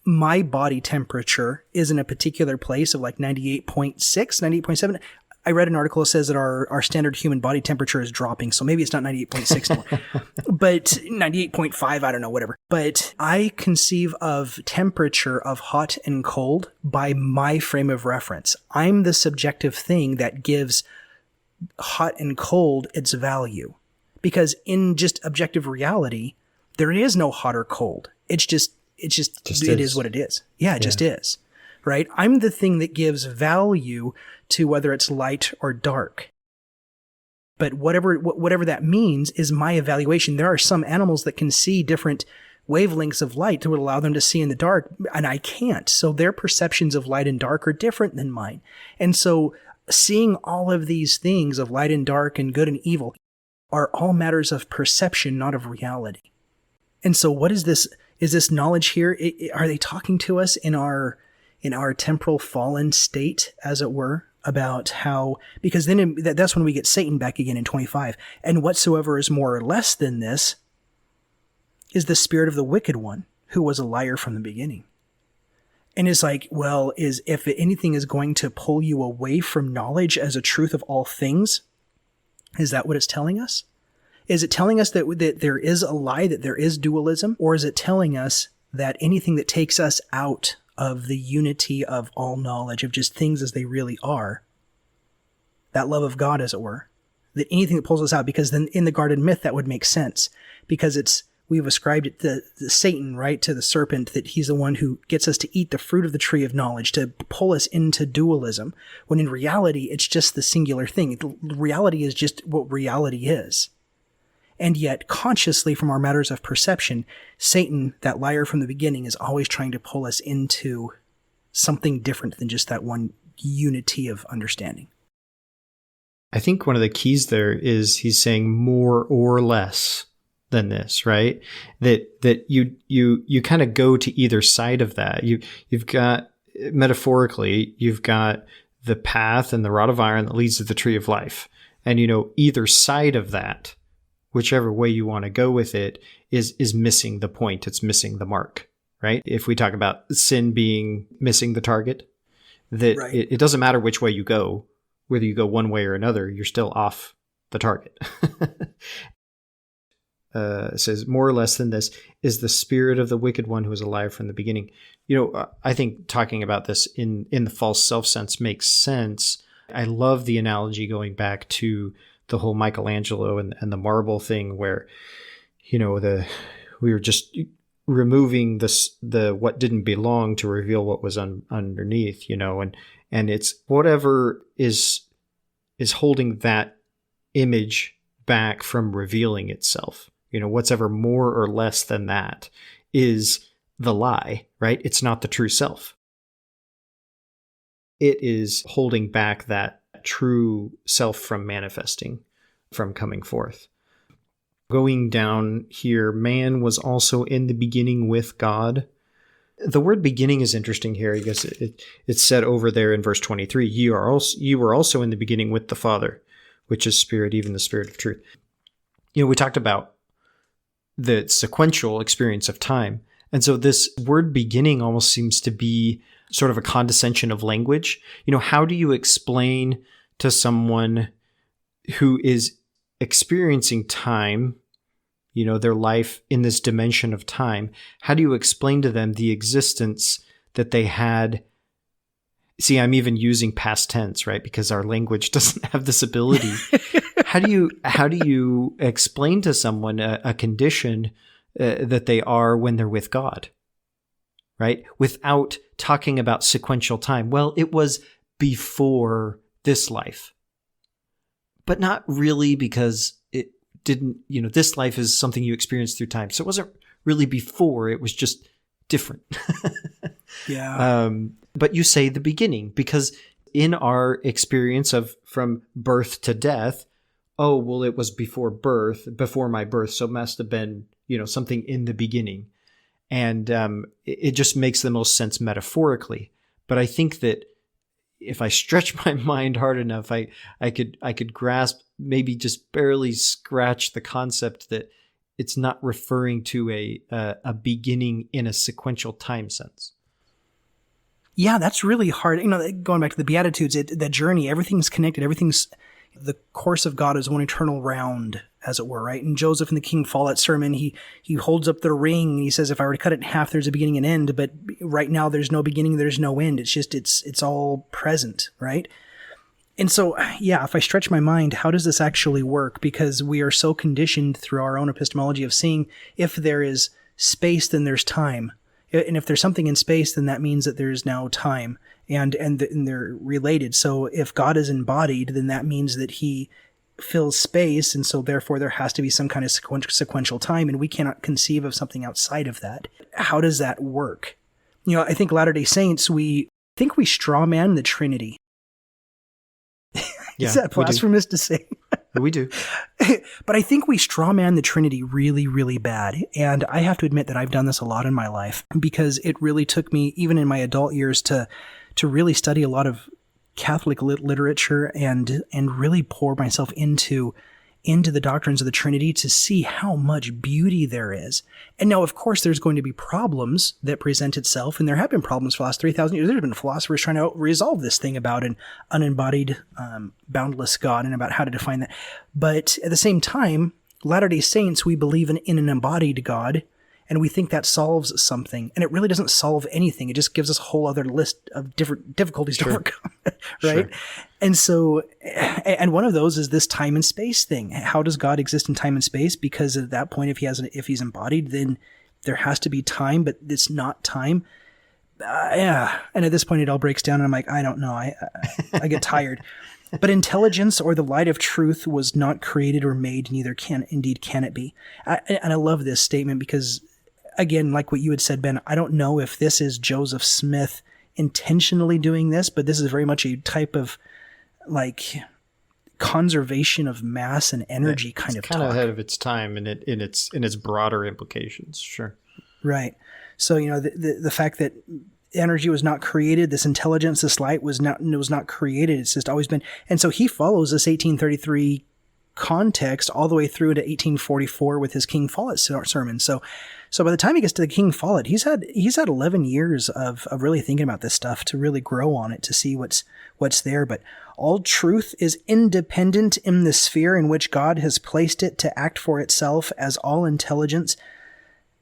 my body temperature is in a particular place of like 98.6, 98.7. I read an article that says that our standard human body temperature is dropping. So maybe it's not 98.6 anymore, but 98.5, I don't know, whatever. But I conceive of temperature of hot and cold by my frame of reference. I'm the subjective thing that gives hot and cold its value, because in just objective reality, there is no hot or cold. It is what it is. Yeah, it just is. Right? I'm the thing that gives value to whether it's light or dark. But whatever that means is my evaluation. There are some animals that can see different wavelengths of light that would allow them to see in the dark, and I can't. So their perceptions of light and dark are different than mine. And so seeing all of these things of light and dark and good and evil, are all matters of perception, not of reality. And so what is this? Is this knowledge here? Are they talking to us in our temporal fallen state, as it were, about how, because then that's when we get Satan back again in 25. And whatsoever is more or less than this is the spirit of the wicked one, who was a liar from the beginning. And it's like, well, if anything is going to pull you away from knowledge as a truth of all things, is that what it's telling us? Is it telling us that there is a lie, that there is dualism? Or is it telling us that anything that takes us out of the unity of all knowledge, of just things as they really are, that love of God, as it were, that anything that pulls us out, because then in the garden myth, that would make sense, because we've ascribed it to Satan, right, to the serpent, that he's the one who gets us to eat the fruit of the tree of knowledge, to pull us into dualism, when in reality, it's just the singular thing. Reality is just what reality is. And yet, consciously, from our matters of perception, Satan, that liar from the beginning, is always trying to pull us into something different than just that one unity of understanding. I think one of the keys there is he's saying more or less than this, right? That you kind of go to either side of that. You've got, metaphorically, you've got the path and the rod of iron that leads to the tree of life. And, either side of that, whichever way you want to go with it, is missing the point. It's missing the mark, right? If we talk about sin being missing the target, that right. It doesn't matter which way you go, whether you go one way or another, you're still off the target. It says, more or less than this is the spirit of the wicked one who is alive from the beginning. I think talking about this in the false self sense makes sense. I love the analogy going back to the whole Michelangelo and the marble thing, where, we were just removing the what didn't belong to reveal what was underneath, and it's whatever is holding that image back from revealing itself. What's ever more or less than that is the lie, right? It's not the true self. It is holding back that true self from manifesting, from coming forth. Going down here, man was also in the beginning with God. The word beginning is interesting here. I guess it's said over there in verse 23, you were also in the beginning with the Father, which is spirit, even the spirit of truth. We talked about the sequential experience of time. And so this word beginning almost seems to be sort of a condescension of language. How do you explain to someone who is experiencing time, their life in this dimension of time, how do you explain to them the existence that they had? See, I'm even using past tense, right? Because our language doesn't have this ability. How do you explain to someone a condition that they are when they're with God, right? Without talking about sequential time. Well, it was before this life, but not really, because it didn't, this life is something you experience through time. So it wasn't really before, it was just different. Yeah. But you say the beginning, because in our experience of from birth to death, oh, well, it was before my birth. So it must have been, something in the beginning. And it just makes the most sense metaphorically. But I think that if I stretch my mind hard enough, I could grasp, maybe just barely scratch the concept that it's not referring to a beginning in a sequential time sense. Yeah, that's really hard. Going back to the Beatitudes, that journey, everything's connected. The course of God is one eternal round, as it were, right? And Joseph in the King Follett sermon, he holds up the ring and he says, if I were to cut it in half, there's a beginning and end. But right now, there's no beginning, there's no end. It's just, it's all present, right? And so, yeah, if I stretch my mind, how does this actually work? Because we are so conditioned through our own epistemology of seeing if there is space, then there's time. And if there's something in space, then that means that there's now time, and they're related. So if God is embodied, then that means that he fills space, and so therefore there has to be some kind of sequential time, and we cannot conceive of something outside of that. How does that work? I think Latter-day Saints, we straw man the Trinity. Yeah, is that blasphemous to say? We do. But I think we strawman the Trinity really, really bad. And I have to admit that I've done this a lot in my life because it really took me, even in my adult years, to really study a lot of Catholic literature and really pour myself into the doctrines of the Trinity to see how much beauty there is. And now, of course, there's going to be problems that present itself, and there have been problems for the last 3,000 years. There have been philosophers trying to resolve this thing about an unembodied, boundless God and about how to define that. But at the same time, Latter-day Saints, we believe in an embodied God, and we think that solves something. And it really doesn't solve anything. It just gives us a whole other list of different difficulties to overcome, right? Sure. And so, and one of those is this time and space thing. How does God exist in time and space? Because at that point, if he's embodied, then there has to be time, but it's not time. Yeah. And at this point, it all breaks down, and I'm like, I don't know. I get tired. But intelligence or the light of truth was not created or made, neither can it be. And I love this statement because, again, like what you had said, Ben, I don't know if this is Joseph Smith intentionally doing this, but this is very much a type of like conservation of mass and energy kind of talk. Kind of ahead of its time in its broader implications. Sure. Right. So, the fact that energy was not created, this intelligence, this light was not created. It's just always been. And so he follows this 1833 context all the way through to 1844 with his King Follett sermon. So by the time he gets to the King Follett, he's had 11 years of really thinking about this stuff to really grow on it, to see what's there. But all truth is independent in the sphere in which God has placed it to act for itself as all intelligence.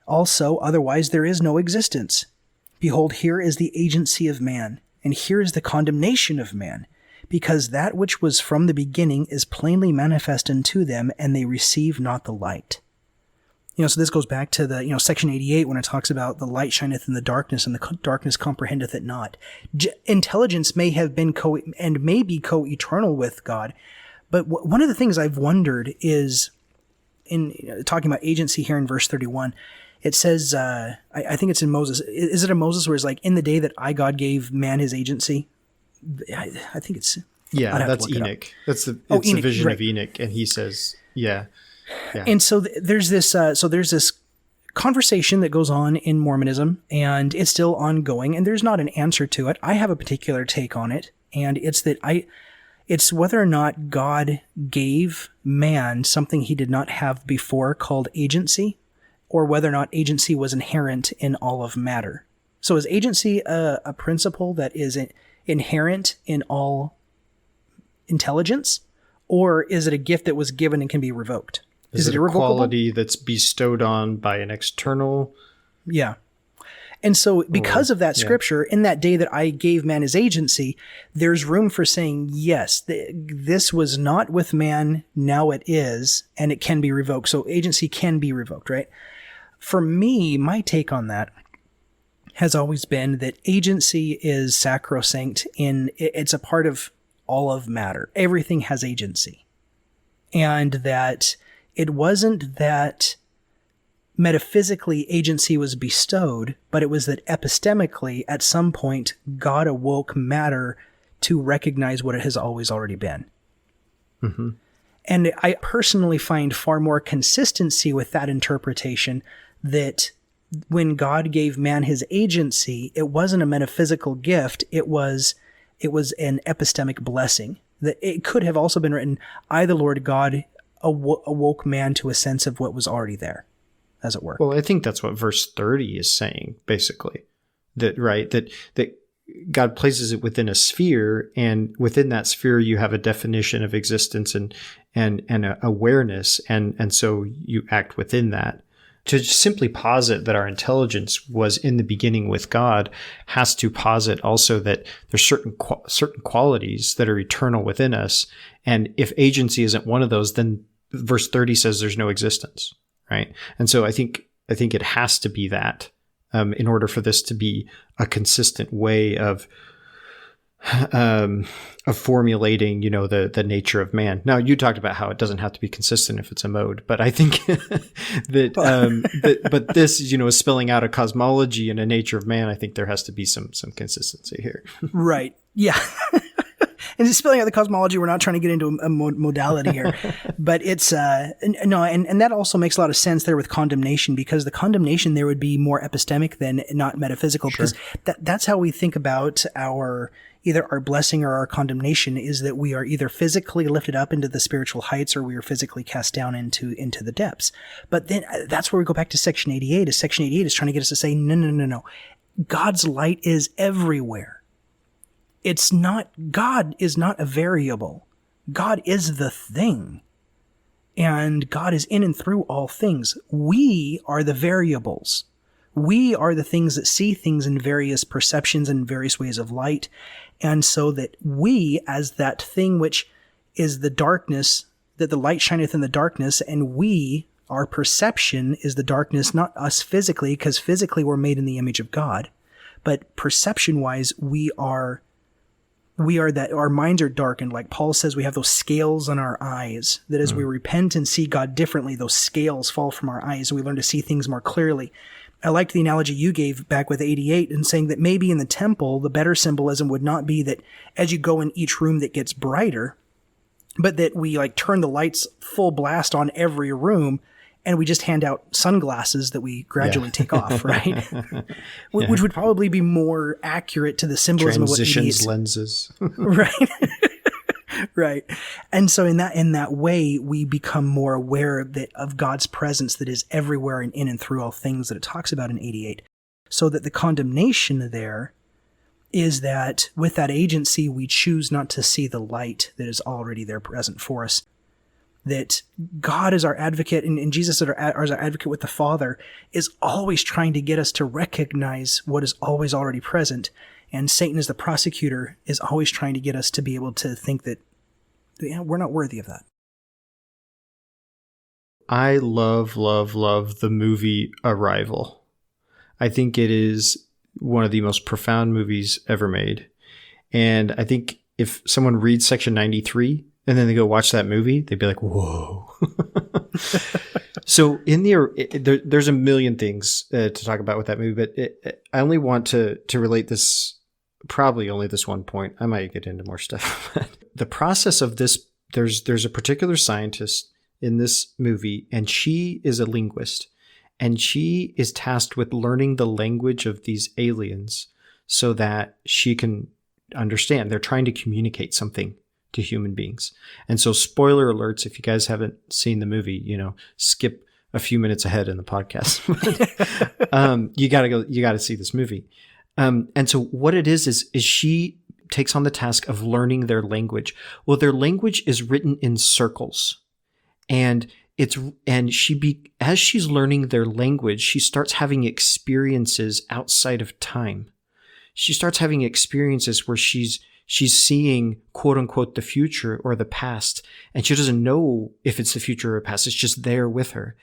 Also, otherwise there is no existence. Behold, here is the agency of man, and here is the condemnation of man, because that which was from the beginning is plainly manifest unto them, and they receive not the light. So this goes back to the, section 88 when it talks about the light shineth in the darkness, and the darkness comprehendeth it not. Intelligence may have been and may be co-eternal with God, but one of the things I've wondered is, in talking about agency here in verse 31, it says, I think it's in Moses. Is it in Moses where it's like, in the day that God gave man his agency? I think it's... Yeah, that's Enoch. It's the vision of Enoch, and he says, yeah. And so there's this conversation that goes on in Mormonism, and it's still ongoing, and there's not an answer to it. I have a particular take on it, and it's that it's whether or not God gave man something he did not have before called agency, or whether or not agency was inherent in all of matter. So is agency a principle that is inherent in all intelligence, or is it a gift that was given and can be revoked? Is it a quality that's bestowed on by an external? Yeah. And so because of that scripture, in that day that I gave man his agency, there's room for saying, yes, this was not with man, now it is, and it can be revoked. So agency can be revoked, right? For me, my take on that has always been that agency is sacrosanct it's a part of all of matter. Everything has agency. And that it wasn't that metaphysically agency was bestowed, but it was that epistemically at some point God awoke matter to recognize what it has always already been. Mm-hmm. And I personally find far more consistency with that interpretation, that when God gave man his agency, it wasn't a metaphysical gift. It was an epistemic blessing. That it could have also been written, I, the Lord God, awoke man to a sense of what was already there, as it were. Well, I think that's what verse 30 is saying, basically. That God places it within a sphere, and within that sphere you have a definition of existence and awareness, and so you act within that. To just simply posit that our intelligence was in the beginning with God has to posit also that there's certain qualities that are eternal within us, and if agency isn't one of those, then verse 30 says there's no existence, right? And so I think it has to be that in order for this to be a consistent way of formulating, the nature of man. Now, you talked about how it doesn't have to be consistent if it's a mode, but I think but this, is spelling out a cosmology and a nature of man. I think there has to be some consistency here. Right. Yeah. And spelling out the cosmology, we're not trying to get into a modality here, but it's, no, and that also makes a lot of sense there with condemnation, because the condemnation there would be more epistemic than not metaphysical, because that's how we think about either our blessing or our condemnation, is that we are either physically lifted up into the spiritual heights or we are physically cast down into the depths. But then that's where we go back to section 88, is section 88 is trying to get us to say, no. God's light is everywhere. God is not a variable. God is the thing. And God is in and through all things. We are the variables. We are the things that see things in various perceptions and various ways of light. And so that we, as that thing which is the darkness, that the light shineth in the darkness, and our perception is the darkness, not us physically, because physically we're made in the image of God. But perception-wise, we are that our minds are darkened. Like Paul says, we have those scales on our eyes, that as we repent and see God differently, those scales fall from our eyes and we learn to see things more clearly. I liked the analogy you gave back with 88 and saying that maybe in the temple, the better symbolism would not be that as you go in each room that gets brighter, but that we like turn the lights full blast on every room and we just hand out sunglasses that we gradually take off, right? Which would probably be more accurate to the symbolism of what 88 is. Lenses. Right. Right. And so in that way, we become more aware of God's presence that is everywhere and in and through all things that it talks about in 88. So that the condemnation there is that with that agency, we choose not to see the light that is already there present for us. That God is our advocate, and Jesus is our advocate with the Father, is always trying to get us to recognize what is always already present. And Satan, as the prosecutor, is always trying to get us to be able to think that we're not worthy of that. I love the movie Arrival. I think it is one of the most profound movies ever made. And I think if someone reads section 93 and then they go watch that movie, they'd be like, whoa. So in there's a million things to talk about with that movie, but I only want to relate this, probably only this one point. I might get into more stuff. The process of this, there's a particular scientist in this movie, and she is a linguist, and she is tasked with learning the language of these aliens so that she can understand. They're trying to communicate something to human beings. And so spoiler alerts, if you guys haven't seen the movie, skip a few minutes ahead in the podcast. You gotta see this movie. And so what it is she takes on the task of learning their language. Well, their language is written in circles, and as she's learning their language, she starts having experiences outside of time. She starts having experiences where she's seeing, quote unquote, the future or the past, and she doesn't know if it's the future or past. It's just there with her.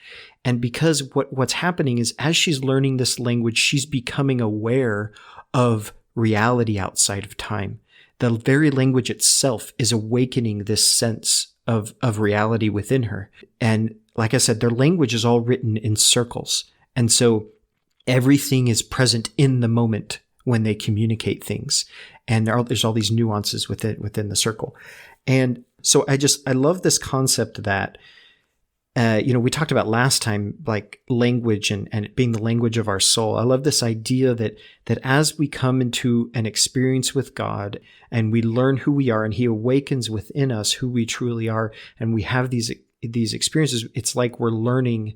And because what's happening is, as she's learning this language, she's becoming aware of reality outside of time. The very language itself is awakening this sense of reality within her. And like I said, their language is all written in circles. And so everything is present in the moment when they communicate things. And there's all these nuances within the circle. And so I love this concept that, we talked about last time, like language and it being the language of our soul. I love this idea that as we come into an experience with God and we learn who we are and he awakens within us who we truly are, and we have these experiences, it's like we're learning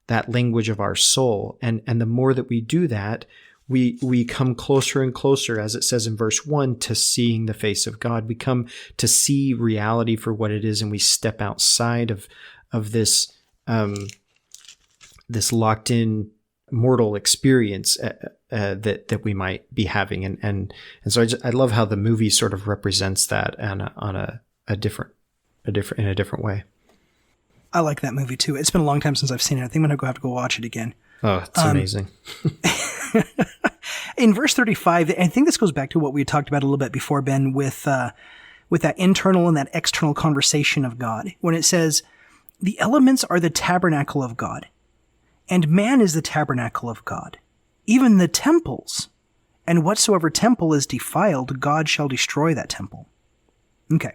that language of our soul. And the more that we do that, we come closer and closer, as it says in verse 1, to seeing the face of God. We come to see reality for what it is, and we step outside of this this locked in mortal experience that we might be having, and so I love how the movie sort of represents that in a different way. I like that movie too. It's been a long time since I've seen it. I think I'm gonna have to go watch it again. Oh, it's amazing. In verse 35, I think this goes back to what we had talked about a little bit before, Ben, with that internal and that external conversation of God, when it says, "The elements are the tabernacle of God, and man is the tabernacle of God, even the temples. And whatsoever temple is defiled, God shall destroy that temple." Okay.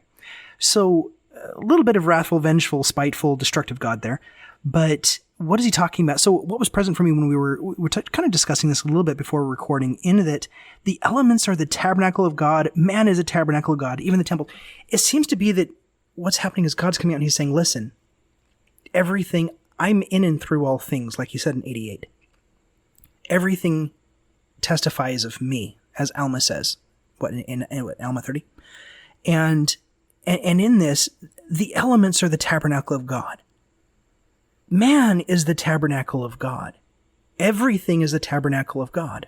So a little bit of wrathful, vengeful, spiteful, destructive God there. But what is he talking about? So what was present for me when we were kind of discussing this a little bit before recording, in that the elements are the tabernacle of God. Man is a tabernacle of God, even the temple. It seems to be that what's happening is God's coming out and he's saying, listen, everything, I'm in and through all things, like he said in 88. Everything testifies of me, as Alma says. In Alma 30? And in this, the elements are the tabernacle of God. Man is the tabernacle of God. Everything is the tabernacle of God.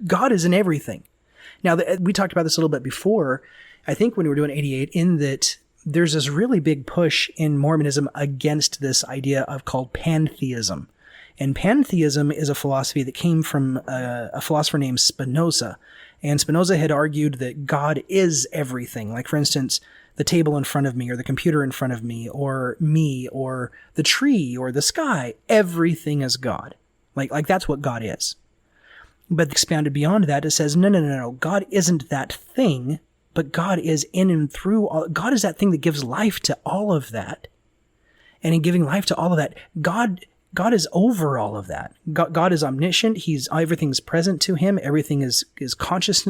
God is in everything. Now, we talked about this a little bit before, I think when we were doing 88, in that there's this really big push in Mormonism against this idea called Pantheism. And Pantheism is a philosophy that came from a philosopher named Spinoza. And Spinoza had argued that God is everything. Like, for instance, the table in front of me, or the computer in front of me, or the tree, or the sky. Everything is God. Like that's what God is. But expounded beyond that, it says, no. God isn't that thing, but God is in and through all. God is that thing that gives life to all of that. And in giving life to all of that, God is over all of that. God is omniscient. Everything's present to him. Everything is conscious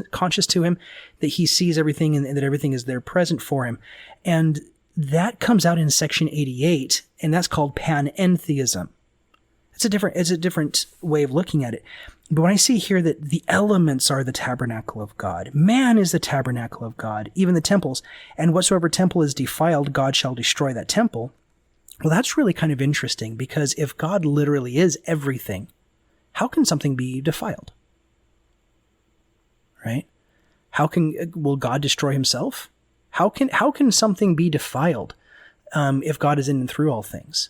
to him, that he sees everything and that everything is there present for him. And that comes out in section 88, and that's called Pan-Enthism. It's a different way of looking at it. But when I see here that the elements are the tabernacle of God, man is the tabernacle of God, even the temples, and whatsoever temple is defiled, God shall destroy that temple. Well, that's really kind of interesting, because if God literally is everything, how can something be defiled? Right? Will God destroy himself? How can something be defiled if God is in and through all things?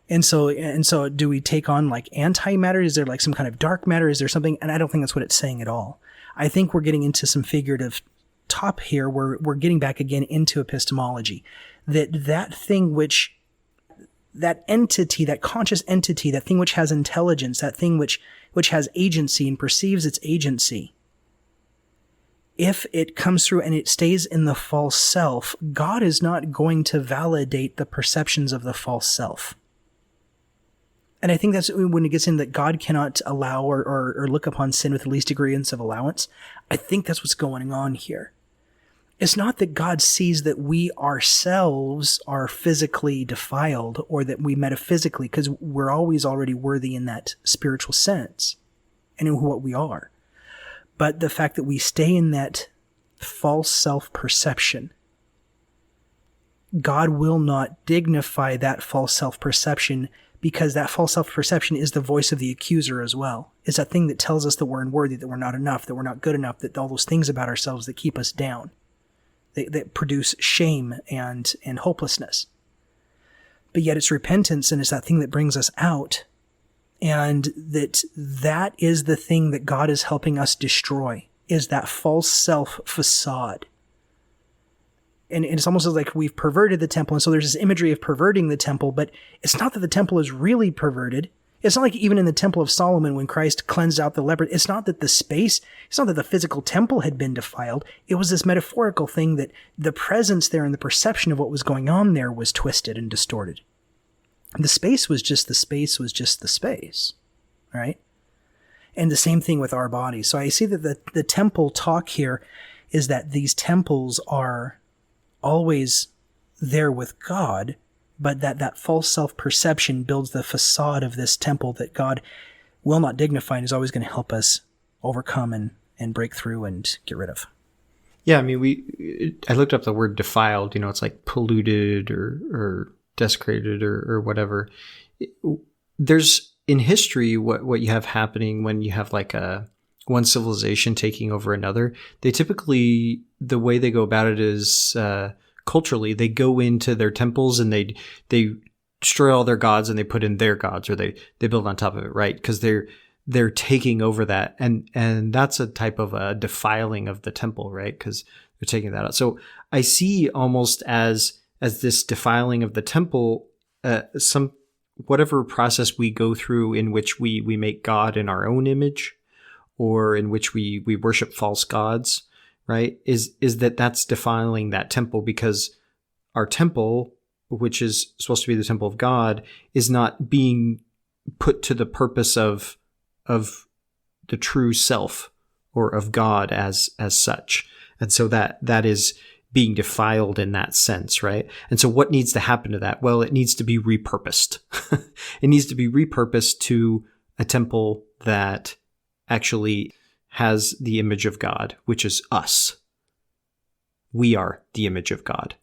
And so do we take on like antimatter? Is there like some kind of dark matter? Is there something? And I don't think that's what it's saying at all. I think we're getting into some figurative top here where we're getting back again into epistemology. That entity, that conscious entity, that thing which has intelligence, that thing which has agency and perceives its agency, if it comes through and it stays in the false self, God is not going to validate the perceptions of the false self. And I think that's when it gets in that God cannot allow or look upon sin with the least degree of allowance. I think that's what's going on here. It's not that God sees that we ourselves are physically defiled, or that we metaphysically, because we're always already worthy in that spiritual sense and in what we are. But the fact that we stay in that false self-perception, God will not dignify that false self-perception, because that false self-perception is the voice of the accuser as well. It's that thing that tells us that we're unworthy, that we're not enough, that we're not good enough, that all those things about ourselves that keep us down, that produce shame and hopelessness. But yet it's repentance, and it's that thing that brings us out. And that is the thing that God is helping us destroy, is that false self facade. And it's almost like we've perverted the temple. And so there's this imagery of perverting the temple, but it's not that the temple is really perverted. It's not like even in the Temple of Solomon when Christ cleansed out the leper. It's not that it's not that the physical temple had been defiled. It was this metaphorical thing that the presence there and the perception of what was going on there was twisted and distorted. The space was just the space, right? And the same thing with our bodies. So I see that the temple talk here is that these temples are always there with God, but that false self-perception builds the facade of this temple that God will not dignify and is always going to help us overcome and break through and get rid of. Yeah, I mean, I looked up the word defiled, it's like polluted or desecrated or whatever. There's, in history, what you have happening when you have like one civilization taking over another, they typically, the way they go about it is, culturally, they go into their temples and they destroy all their gods and they put in their gods, or they build on top of it, right? Because they're taking over that, and that's a type of a defiling of the temple, right? Because they're taking that out. So I see almost as this defiling of the temple, some whatever process we go through in which we make God in our own image, or in which we worship false gods. right, is that's defiling that temple, because our temple, which is supposed to be the temple of God, is not being put to the purpose of the true self or of God as such. And so that is being defiled in that sense, right? And so what needs to happen to that? Well, it needs to be repurposed. It needs to be repurposed to a temple that actually has the image of God, which is us. We are the image of God.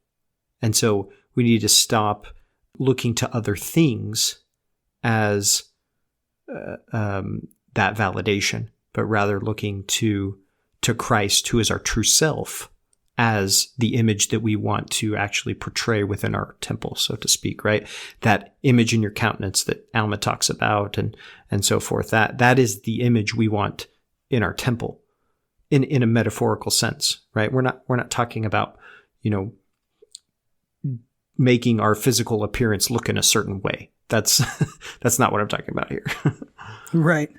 And so we need to stop looking to other things as that validation, but rather looking to Christ, who is our true self, as the image that we want to actually portray within our temple, so to speak, right? That image in your countenance that Alma talks about and so forth, that is the image we want in our temple in a metaphorical sense, right? We're not talking about, making our physical appearance look in a certain way. That's not what I'm talking about here. Right.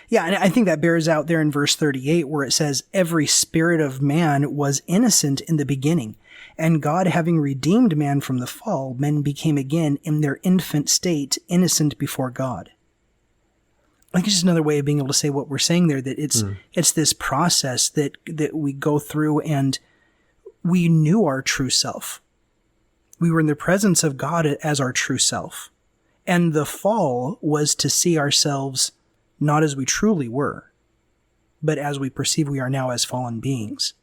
Yeah, and I think that bears out there in verse 38 where it says, every spirit of man was innocent in the beginning, and God having redeemed man from the fall, men became again in their infant state innocent before God. I think it's just another way of being able to say what we're saying there, that it's this process that we go through, and we knew our true self. We were in the presence of God as our true self. And the fall was to see ourselves not as we truly were, but as we perceive we are now as fallen beings.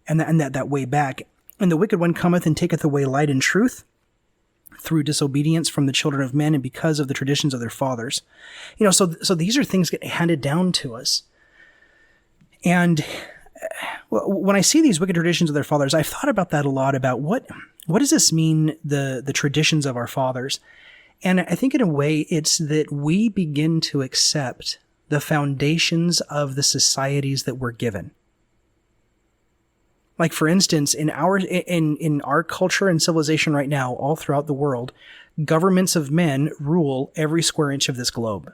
And that way back. And the wicked one cometh and taketh away light and truth through disobedience from the children of men, and because of the traditions of their fathers. So these are things get handed down to us. And when I see these wicked traditions of their fathers, I've thought about that a lot, about what does this mean, the traditions of our fathers? And I think in a way it's that we begin to accept the foundations of the societies that we're given. Like, for instance, in our culture and civilization right now, all throughout the world, governments of men rule every square inch of this globe.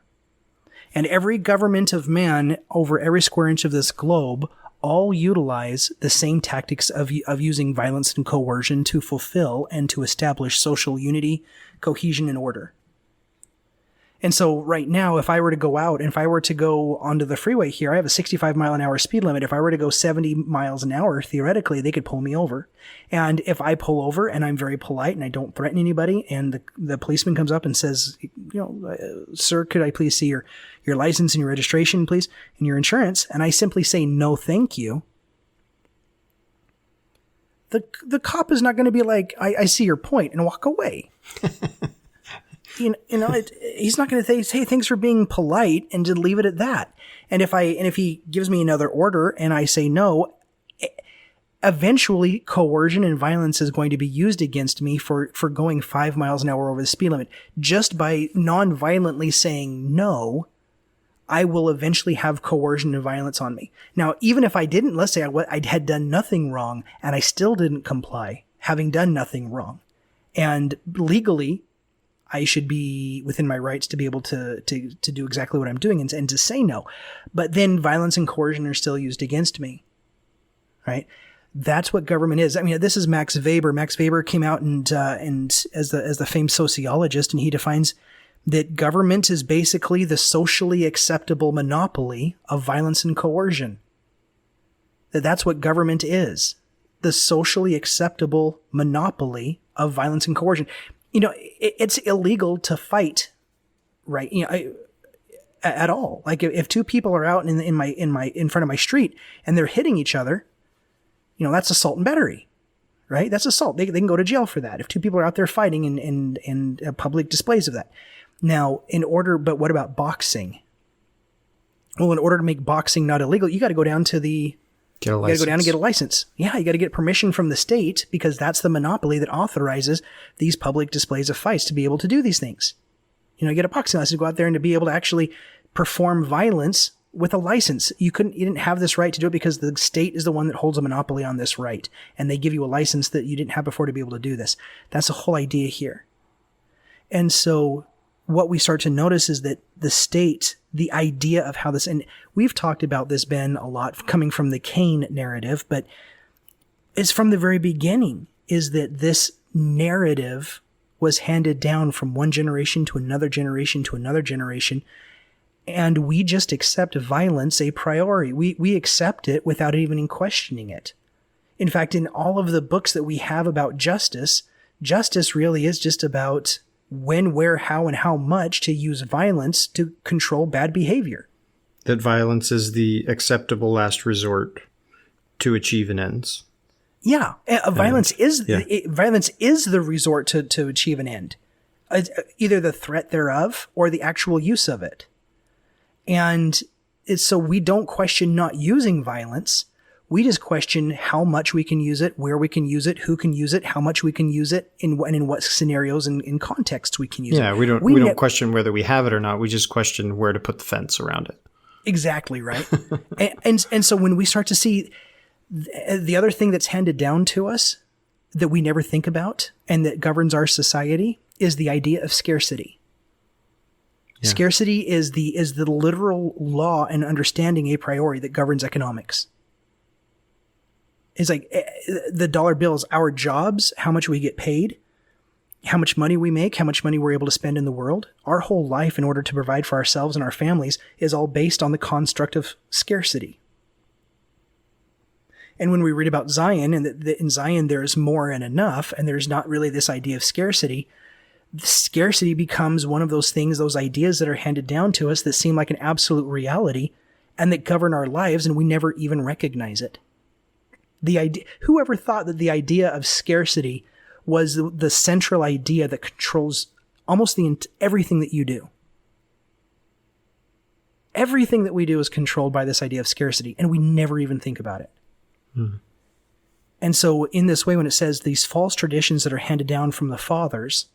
And every government of man over every square inch of this globe all utilize the same tactics of using violence and coercion to fulfill and to establish social unity, cohesion, and order. And so right now, if I were to go out, and if I were to go onto the freeway here, I have a 65 mile an hour speed limit. If I were to go 70 miles an hour, theoretically, they could pull me over. And if I pull over and I'm very polite and I don't threaten anybody, and the policeman comes up and says, sir, could I please see your license and your registration, please, and your insurance? And I simply say, no, thank you. The cop is not going to be like, I see your point, and walk away. He's not going to say, hey, thanks for being polite, and just leave it at that. And if he gives me another order and I say no, eventually coercion and violence is going to be used against me for going 5 miles an hour over the speed limit. Just by non-violently saying no, I will eventually have coercion and violence on me. Now, even if I didn't, let's say I had done nothing wrong and I still didn't comply, having done nothing wrong, and legally, I should be within my rights to be able to do exactly what I'm doing and to say no. But then violence and coercion are still used against me, right? That's what government is. I mean, this is Max Weber. Max Weber came out and as the famed sociologist, and he defines that government is basically the socially acceptable monopoly of violence and coercion. That's what government is. The socially acceptable monopoly of violence and coercion. It's illegal to fight, right? At all. Like if two people are out in front of my street and they're hitting each other, that's assault and battery, right? That's assault. They can go to jail for that. If two people are out there fighting in public displays of that. Now, but what about boxing? Well, in order to make boxing not illegal, you got to go down to you got to go down and get a license. Yeah, you got to get permission from the state, because that's the monopoly that authorizes these public displays of fights to be able to do these things. You get a boxing license to go out there and to be able to actually perform violence with a license. You didn't have this right to do it because the state is the one that holds a monopoly on this right, and they give you a license that you didn't have before to be able to do this. That's the whole idea here. And so what we start to notice is that the state the idea of how this, and we've talked about this, Ben, a lot coming from the Cain narrative, but it's from the very beginning is that this narrative was handed down from one generation to another generation to another generation. And we just accept violence a priori. We accept it without even questioning it. In fact, in all of the books that we have about justice, justice really is just about when, where, how, and how much to use violence to control bad behavior. That violence is the acceptable last resort to achieve an ends. Yeah, violence is the resort to achieve an end, either the threat thereof or the actual use of it. And so we don't question not using violence. We just question how much we can use it, where we can use it, who can use it, how much we can use it, and in what scenarios and in contexts we can use it. Yeah, we don't question whether we have it or not. We just question where to put the fence around it. Exactly right. and so when we start to see the other thing that's handed down to us that we never think about and that governs our society is the idea of scarcity. Yeah. Scarcity is the literal law and understanding a priori that governs economics. It's like the dollar bills, our jobs, how much we get paid, how much money we make, how much money we're able to spend in the world. Our whole life in order to provide for ourselves and our families is all based on the construct of scarcity. And when we read about Zion and that in Zion there is more and enough, and there's not really this idea of scarcity, scarcity becomes one of those things, those ideas that are handed down to us that seem like an absolute reality and that govern our lives, and we never even recognize it. Whoever thought that the idea of scarcity was the central idea that controls almost everything that you do? Everything that we do is controlled by this idea of scarcity, and we never even think about it. Hmm. And so in this way, when it says these false traditions that are handed down from the fathers,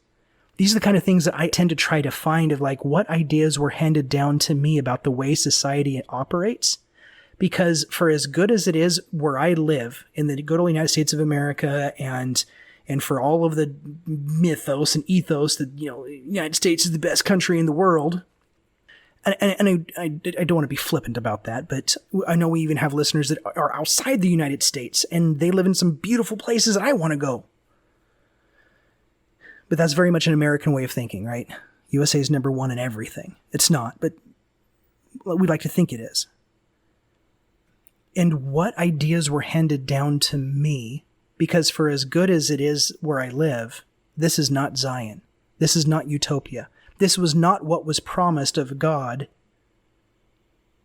these are the kind of things that I tend to try to find of like what ideas were handed down to me about the way society operates. Because for as good as it is where I live in the good old United States of America, and for all of the mythos and ethos that, the United States is the best country in the world, and I don't want to be flippant about that, but I know we even have listeners that are outside the United States, and they live in some beautiful places that I want to go. But that's very much an American way of thinking, right? USA is number one in everything. It's not, but we like to think it is. And what ideas were handed down to me, because for as good as it is where I live, this is not Zion. This is not utopia. This was not what was promised of God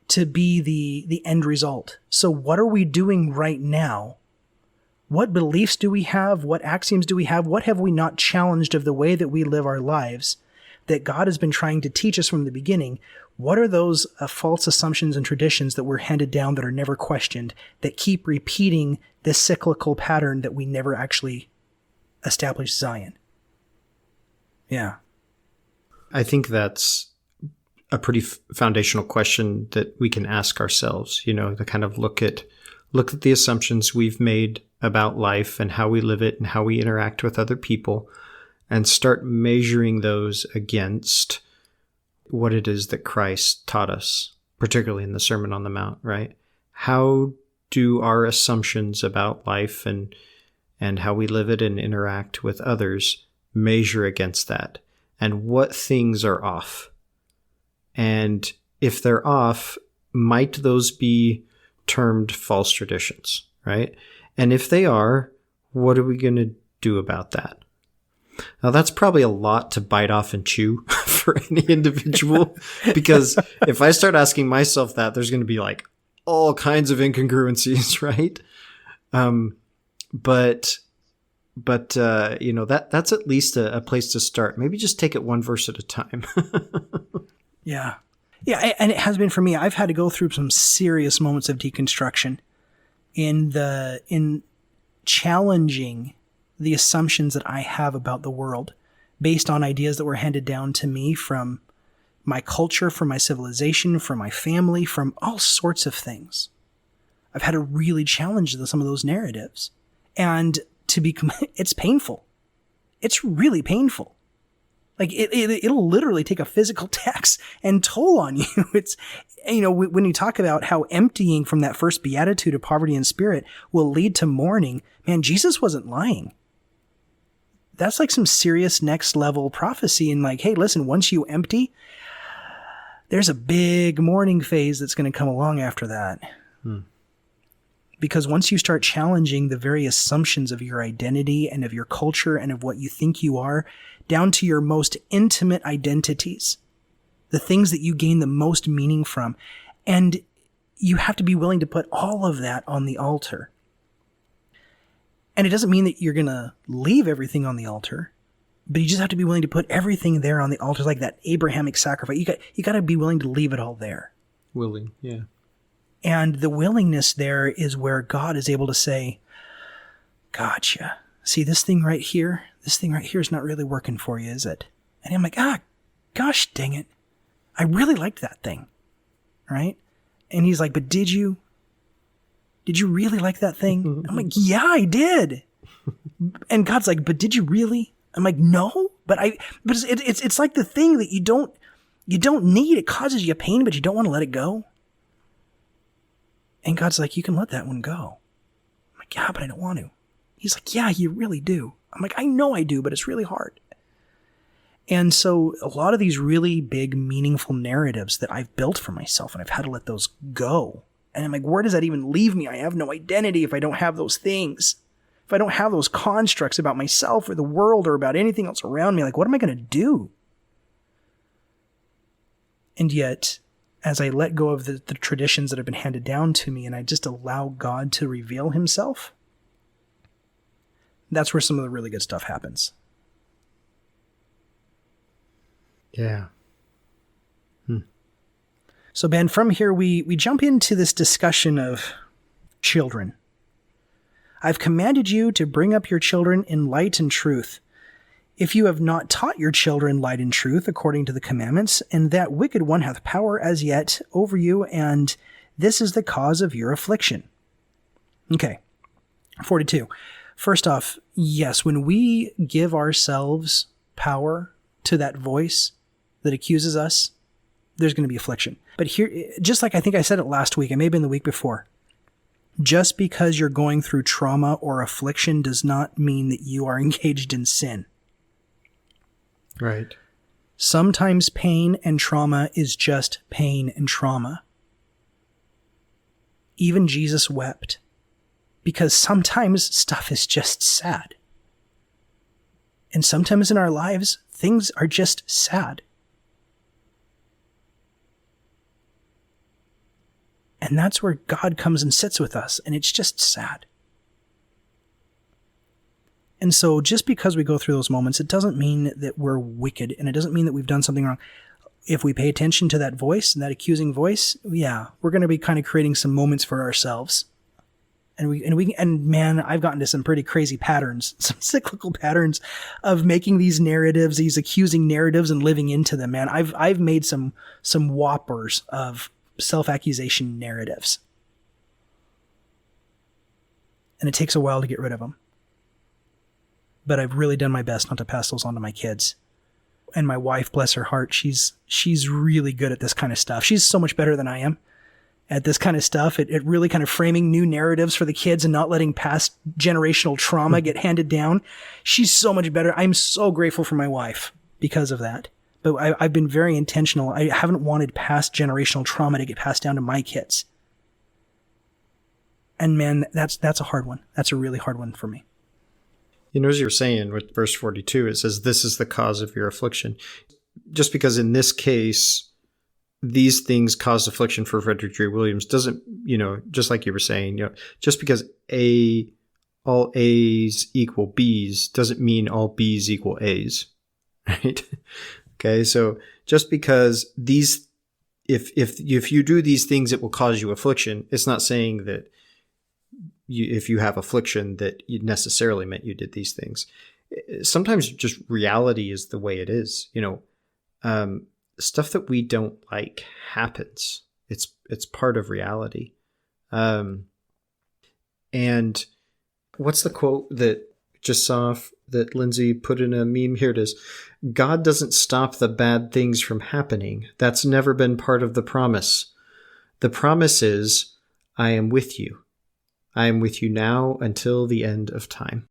to be the end result. So what are we doing right now? What beliefs do we have? What axioms do we have? What have we not challenged of the way that we live our lives that God has been trying to teach us from the beginning? What are those false assumptions and traditions that were handed down that are never questioned, that keep repeating this cyclical pattern that we never actually established Zion? Yeah. I think that's a pretty foundational question that we can ask ourselves, to kind of look at the assumptions we've made about life and how we live it and how we interact with other people, and start measuring those against what it is that Christ taught us, particularly in the Sermon on the Mount, right? How do our assumptions about life and how we live it and interact with others measure against that? And what things are off? And if they're off, might those be termed false traditions, right? And if they are, what are we going to do about that? Now, that's probably a lot to bite off and chew for any individual, because if I start asking myself that, there's going to be like all kinds of incongruencies, right? But that's at least a place to start. Maybe just take it one verse at a time. Yeah. Yeah, and it has been for me. I've had to go through some serious moments of deconstruction in challenging the assumptions that I have about the world based on ideas that were handed down to me from my culture, from my civilization, from my family, from all sorts of things. I've had to really challenge some of those narratives. And it's painful. It's really painful. Like it'll literally take a physical tax and toll on you. It's, when you talk about how emptying from that first beatitude of poverty in spirit will lead to mourning, man, Jesus wasn't lying. That's like some serious next level prophecy. And like, hey, listen, once you empty, there's a big mourning phase that's going to come along after that. Because once you start challenging the very assumptions of your identity and of your culture and of what you think you are, down to your most intimate identities, the things that you gain the most meaning from, and you have to be willing to put all of that on the altar. And it doesn't mean that you're going to leave everything on the altar, but you just have to be willing to put everything there on the altar, like that Abrahamic sacrifice. You got to be willing to leave it all there. Willing, yeah. And the willingness there is where God is able to say, gotcha. See, this thing right here is not really working for you, is it? And I'm like, gosh dang it. I really liked that thing. Right? And he's like, but did you really like that thing? I'm like, yeah, I did. And God's like, but did you really? I'm like, no, but it's like the thing that you don't need. It causes you pain, but you don't want to let it go. And God's like, you can let that one go. I'm like, yeah, but I don't want to. He's like, yeah, you really do. I'm like, I know I do, but it's really hard. And so a lot of these really big, meaningful narratives that I've built for myself, and I've had to let those go. And I'm like, where does that even leave me? I have no identity if I don't have those things. If I don't have those constructs about myself or the world or about anything else around me, like, what am I going to do? And yet, as I let go of the traditions that have been handed down to me and I just allow God to reveal himself, that's where some of the really good stuff happens. Yeah. So Ben, from here we jump into this discussion of children. I've commanded you to bring up your children in light and truth. If you have not taught your children light and truth according to the commandments, and that wicked one hath power as yet over you, and this is the cause of your affliction. Okay, 42. First off, yes, when we give ourselves power to that voice that accuses us, there's going to be affliction. But here, just like I think I said it last week, it may have been the week before, just because you're going through trauma or affliction does not mean that you are engaged in sin. Right. Sometimes pain and trauma is just pain and trauma. Even Jesus wept because sometimes stuff is just sad. And sometimes in our lives, things are just sad. And that's where God comes and sits with us, and it's just sad. And so just because we go through those moments, it doesn't mean that we're wicked, and it doesn't mean that we've done something wrong. If we pay attention to that voice, that accusing voice, yeah, we're going to be kind of creating some moments for ourselves. And man, I've gotten to some pretty crazy patterns, some cyclical patterns of making these narratives, these accusing narratives, and living into them, man. I've made some whoppers of self-accusation narratives. And it takes a while to get rid of them. But I've really done my best not to pass those on to my kids. And my wife, bless her heart, she's really good at this kind of stuff. She's so much better than I am at this kind of stuff. It really kind of framing new narratives for the kids and not letting past generational trauma get handed down. She's so much better. I'm so grateful for my wife because of that. But I've been very intentional. I haven't wanted past generational trauma to get passed down to my kids. And man, that's a hard one. That's a really hard one for me. You know, as you're saying with verse 42, it says, this is the cause of your affliction. Just because in this case, these things caused affliction for Frederick J. Williams doesn't, just like you were saying, just because all A's equal B's doesn't mean all B's equal A's, right? Okay, so just because if you do these things, it will cause you affliction. It's not saying that if you have affliction that you necessarily meant you did these things. Sometimes just reality is the way it is. Stuff that we don't like happens. It's part of reality. And what's the quote that just saw that Lindsay put in a meme. Here it is. God doesn't stop the bad things from happening. That's never been part of the promise. The promise is, I am with you. I am with you now until the end of time.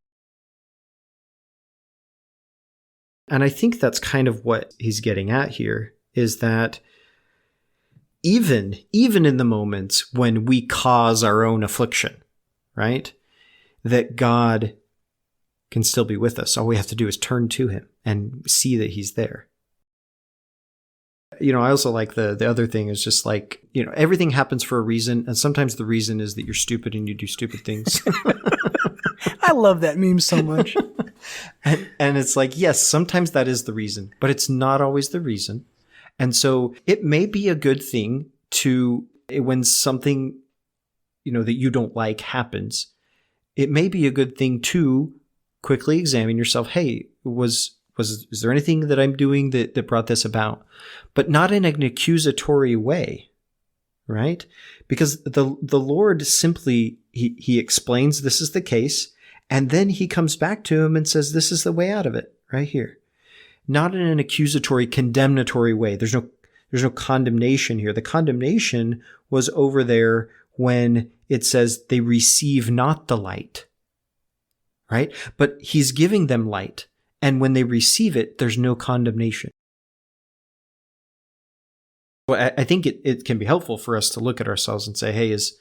And I think that's kind of what he's getting at here, is that even in the moments when we cause our own affliction, right, that God can still be with us. All we have to do is turn to him and see that he's there. I also like the other thing is just like, everything happens for a reason. And sometimes the reason is that you're stupid and you do stupid things. I love that meme so much. And it's like, yes, sometimes that is the reason, but it's not always the reason. And so it may be a good thing to, when something, that you don't like happens, it may be a good thing to quickly examine yourself. Hey, is there anything that I'm doing that brought this about? But not in an accusatory way, right? Because the Lord simply, he explains this is the case, and then he comes back to him and says, this is the way out of it, right here. Not in an accusatory, condemnatory way. There's no condemnation here. The condemnation was over there when it says they receive not the light, right? But he's giving them light. And when they receive it, there's no condemnation. Well, I think it can be helpful for us to look at ourselves and say, hey, is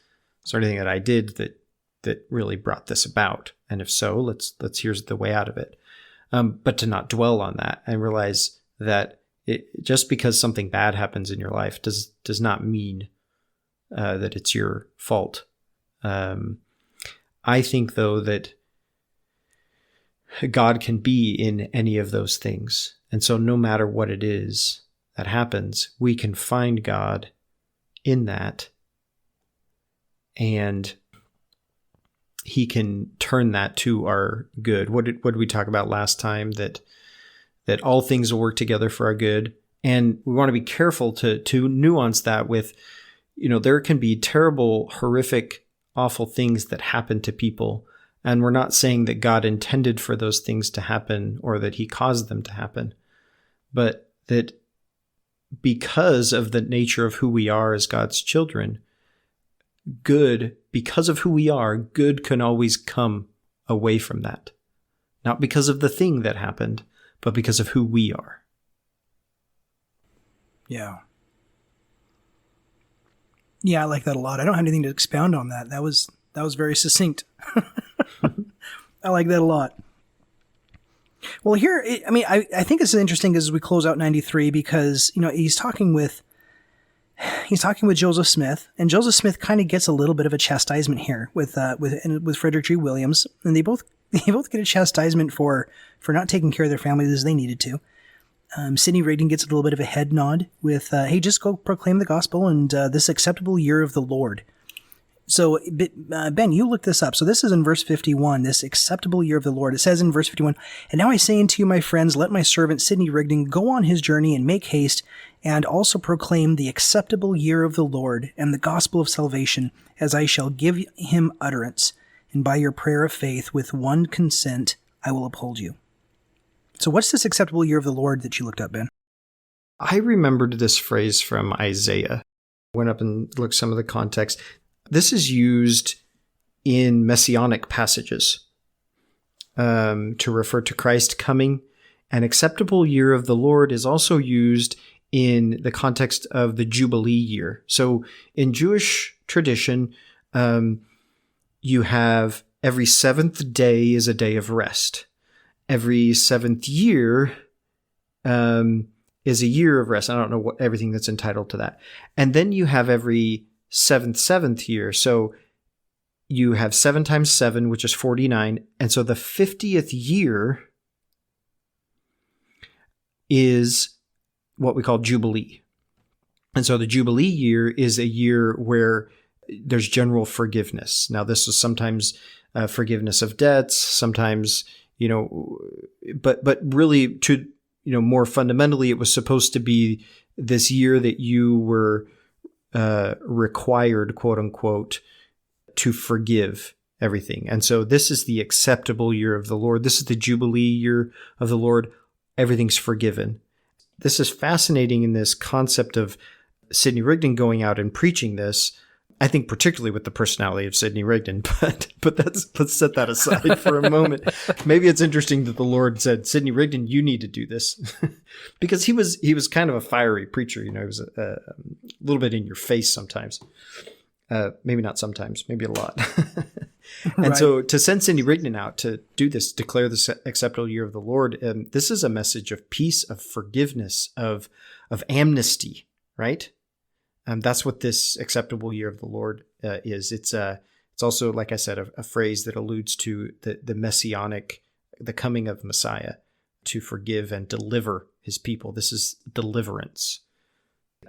there anything that I did that really brought this about? And if so, let's here's the way out of it. But to not dwell on that and realize that just because something bad happens in your life does not mean that it's your fault. I think, though, that God can be in any of those things. And so no matter what it is that happens, we can find God in that, and he can turn that to our good. What did we talk about last time? That all things will work together for our good. And we want to be careful to nuance that with, there can be terrible, horrific, awful things that happen to people. And we're not saying that God intended for those things to happen or that he caused them to happen, but that because of the nature of who we are as God's children, because of who we are, good can always come away from that. Not because of the thing that happened, but because of who we are. Yeah. Yeah, I like that a lot. I don't have anything to expound on that. That was very succinct. I like that a lot. Well, here, I think this is interesting as we close out 93 because, he's talking with Joseph Smith, and Joseph Smith kind of gets a little bit of a chastisement here with Frederick G. Williams, and they both get a chastisement for not taking care of their families as they needed to. Sidney Rigdon gets a little bit of a head nod with, hey, just go proclaim the gospel and this acceptable year of the Lord. So, Ben, you look this up. So this is in verse 51, this acceptable year of the Lord. It says in verse 51, and now I say unto you, my friends, let my servant Sidney Rigdon go on his journey and make haste, and also proclaim the acceptable year of the Lord and the gospel of salvation, as I shall give him utterance. And by your prayer of faith, with one consent, I will uphold you. So what's this acceptable year of the Lord that you looked up, Ben? I remembered this phrase from Isaiah. Went up and looked some of the context. This is used in messianic passages to refer to Christ coming. An acceptable year of the Lord is also used in the context of the Jubilee year. So in Jewish tradition, you have every seventh day is a day of rest. Every seventh year is a year of rest. I don't know what everything that's entitled to that. And then you have every seventh year. So you have 7 times 7, which is 49. And so the 50th year is what we call Jubilee. And so the Jubilee year is a year where there's general forgiveness. Now, this is sometimes forgiveness of debts, sometimes, but really to, more fundamentally, it was supposed to be this year that you were required, quote unquote, to forgive everything. And so this is the acceptable year of the Lord. This is the Jubilee year of the Lord. Everything's forgiven. This is fascinating in this concept of Sidney Rigdon going out and preaching this. I think particularly with the personality of Sidney Rigdon, but let's set that aside for a moment. Maybe it's interesting that the Lord said, Sidney Rigdon, you need to do this, because he was kind of a fiery preacher. He was a little bit in your face sometimes. Maybe not sometimes, maybe a lot. And Right. so to send Sidney Rigdon out to do this, declare the acceptable year of the Lord, this is a message of peace, of forgiveness, of amnesty, right? That's what this acceptable year of the Lord is. It's also, like I said, a phrase that alludes to the messianic, the coming of Messiah to forgive and deliver his people. This is deliverance.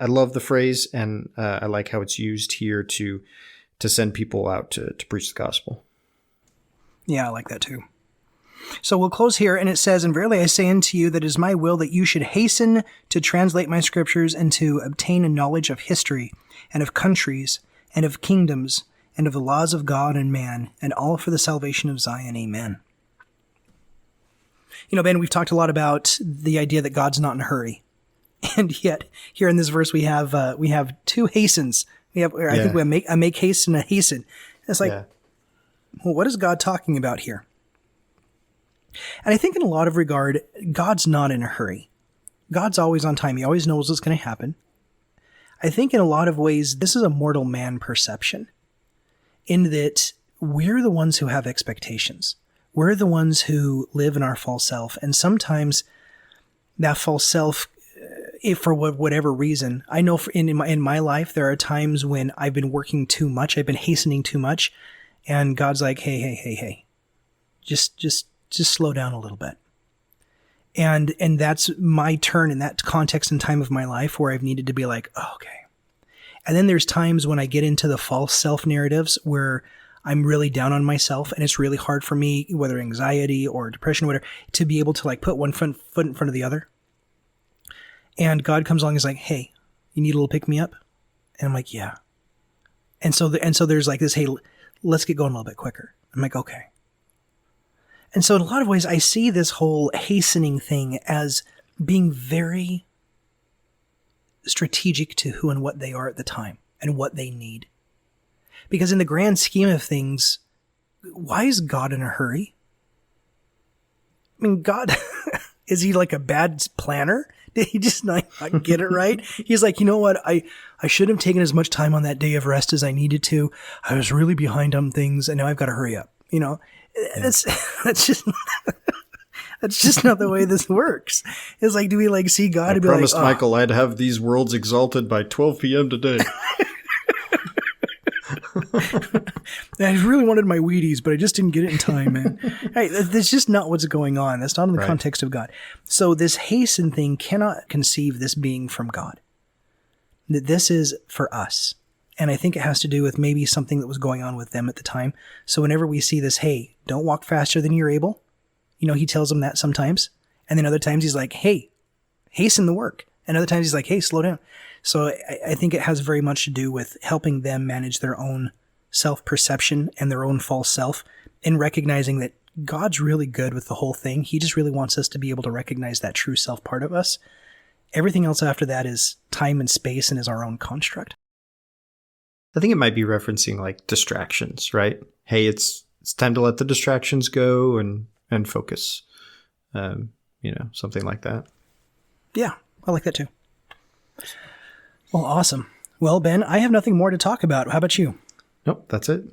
I love the phrase, and I like how it's used here to send people out to preach the gospel. Yeah, I like that too. So we'll close here, and it says, "And verily I say unto you that it is my will that you should hasten to translate my scriptures and to obtain a knowledge of history and of countries and of kingdoms and of the laws of God and man, and all for the salvation of Zion. Amen." Ben, we've talked a lot about the idea that God's not in a hurry. And yet, here in this verse, we have two hastens. I think we have a make haste and a hasten. It's like, well, what is God talking about here? And I think in a lot of regard, God's not in a hurry. God's always on time. He always knows what's going to happen. I think in a lot of ways, this is a mortal man perception, in that we're the ones who have expectations. We're the ones who live in our false self. And sometimes that false self, if for whatever reason, I know in my life, there are times when I've been working too much. I've been hastening too much. And God's like, hey, just slow down a little bit. And that's my turn in that context and time of my life where I've needed to be like, oh, okay. And then there's times when I get into the false self narratives where I'm really down on myself, and it's really hard for me, whether anxiety or depression or whatever, to be able to like put one foot in front of the other. And God comes along and is like, hey, you need a little pick me up? And I'm like, yeah. And so there's like this, hey, let's get going a little bit quicker. I'm like, okay. And so in a lot of ways, I see this whole hastening thing as being very strategic to who and what they are at the time and what they need. Because in the grand scheme of things, why is God in a hurry? I mean, God, is he like a bad planner? Did he just not get it right? He's like, you know what? I should have taken as much time on that day of rest as I needed to. I was really behind on things, and now I've got to hurry up. That's just that's just not the way this works. It's like, do we like see God I and be promised like, Michael I'd have these worlds exalted by 12 p.m. today. I really wanted my Wheaties, but I just didn't get it in time, man. Hey, that's just not what's going on. That's not in the context of God. So this hasten thing cannot conceive this being from God. That this is for us. And I think it has to do with maybe something that was going on with them at the time. So whenever we see this, hey, don't walk faster than you're able. He tells them that sometimes. And then other times he's like, hey, hasten the work. And other times he's like, hey, slow down. So I think it has very much to do with helping them manage their own self-perception and their own false self, and recognizing that God's really good with the whole thing. He just really wants us to be able to recognize that true self part of us. Everything else after that is time and space and is our own construct. I think it might be referencing like distractions, right? Hey, it's time to let the distractions go and focus, something like that. Yeah, I like that too. Well, awesome. Well, Ben, I have nothing more to talk about. How about you? Nope, that's it.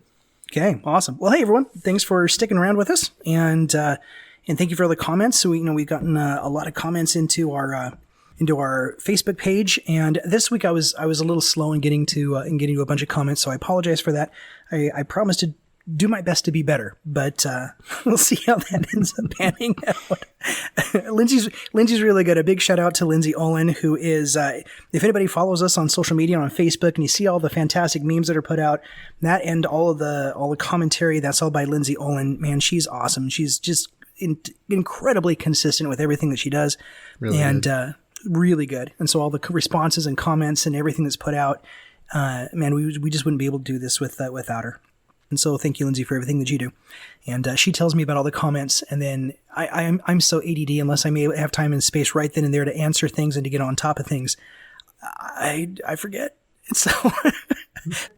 Okay, awesome. Well, hey, everyone. Thanks for sticking around with us. And thank you for all the comments. So, we've gotten a lot of comments into our Facebook page. And this week I was a little slow in getting to a bunch of comments. So I apologize for that. I promised to do my best to be better, but we'll see how that ends up panning out. Lindsay's really good. A big shout out to Lindsay Olin, who is, if anybody follows us on social media on Facebook and you see all the fantastic memes that are put out, that and all the commentary, that's all by Lindsay Olin. Man, she's awesome. She's just incredibly consistent with everything that she does. Really good. And so all the responses and comments and everything that's put out, man, we just wouldn't be able to do this without her. And so thank you, Lindsay, for everything that you do. And she tells me about all the comments, and then I'm so ADD, unless I may have time and space right then and there to answer things and to get on top of things, I forget. So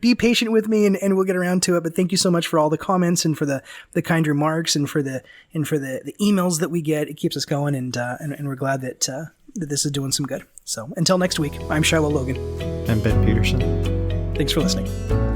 be patient with me, and we'll get around to it. But thank you so much for all the comments and for the kind remarks and for the emails that we get. It keeps us going, and we're glad that this is doing some good. So until next week, I'm Shiloh Logan. I'm Ben Peterson. Thanks for listening.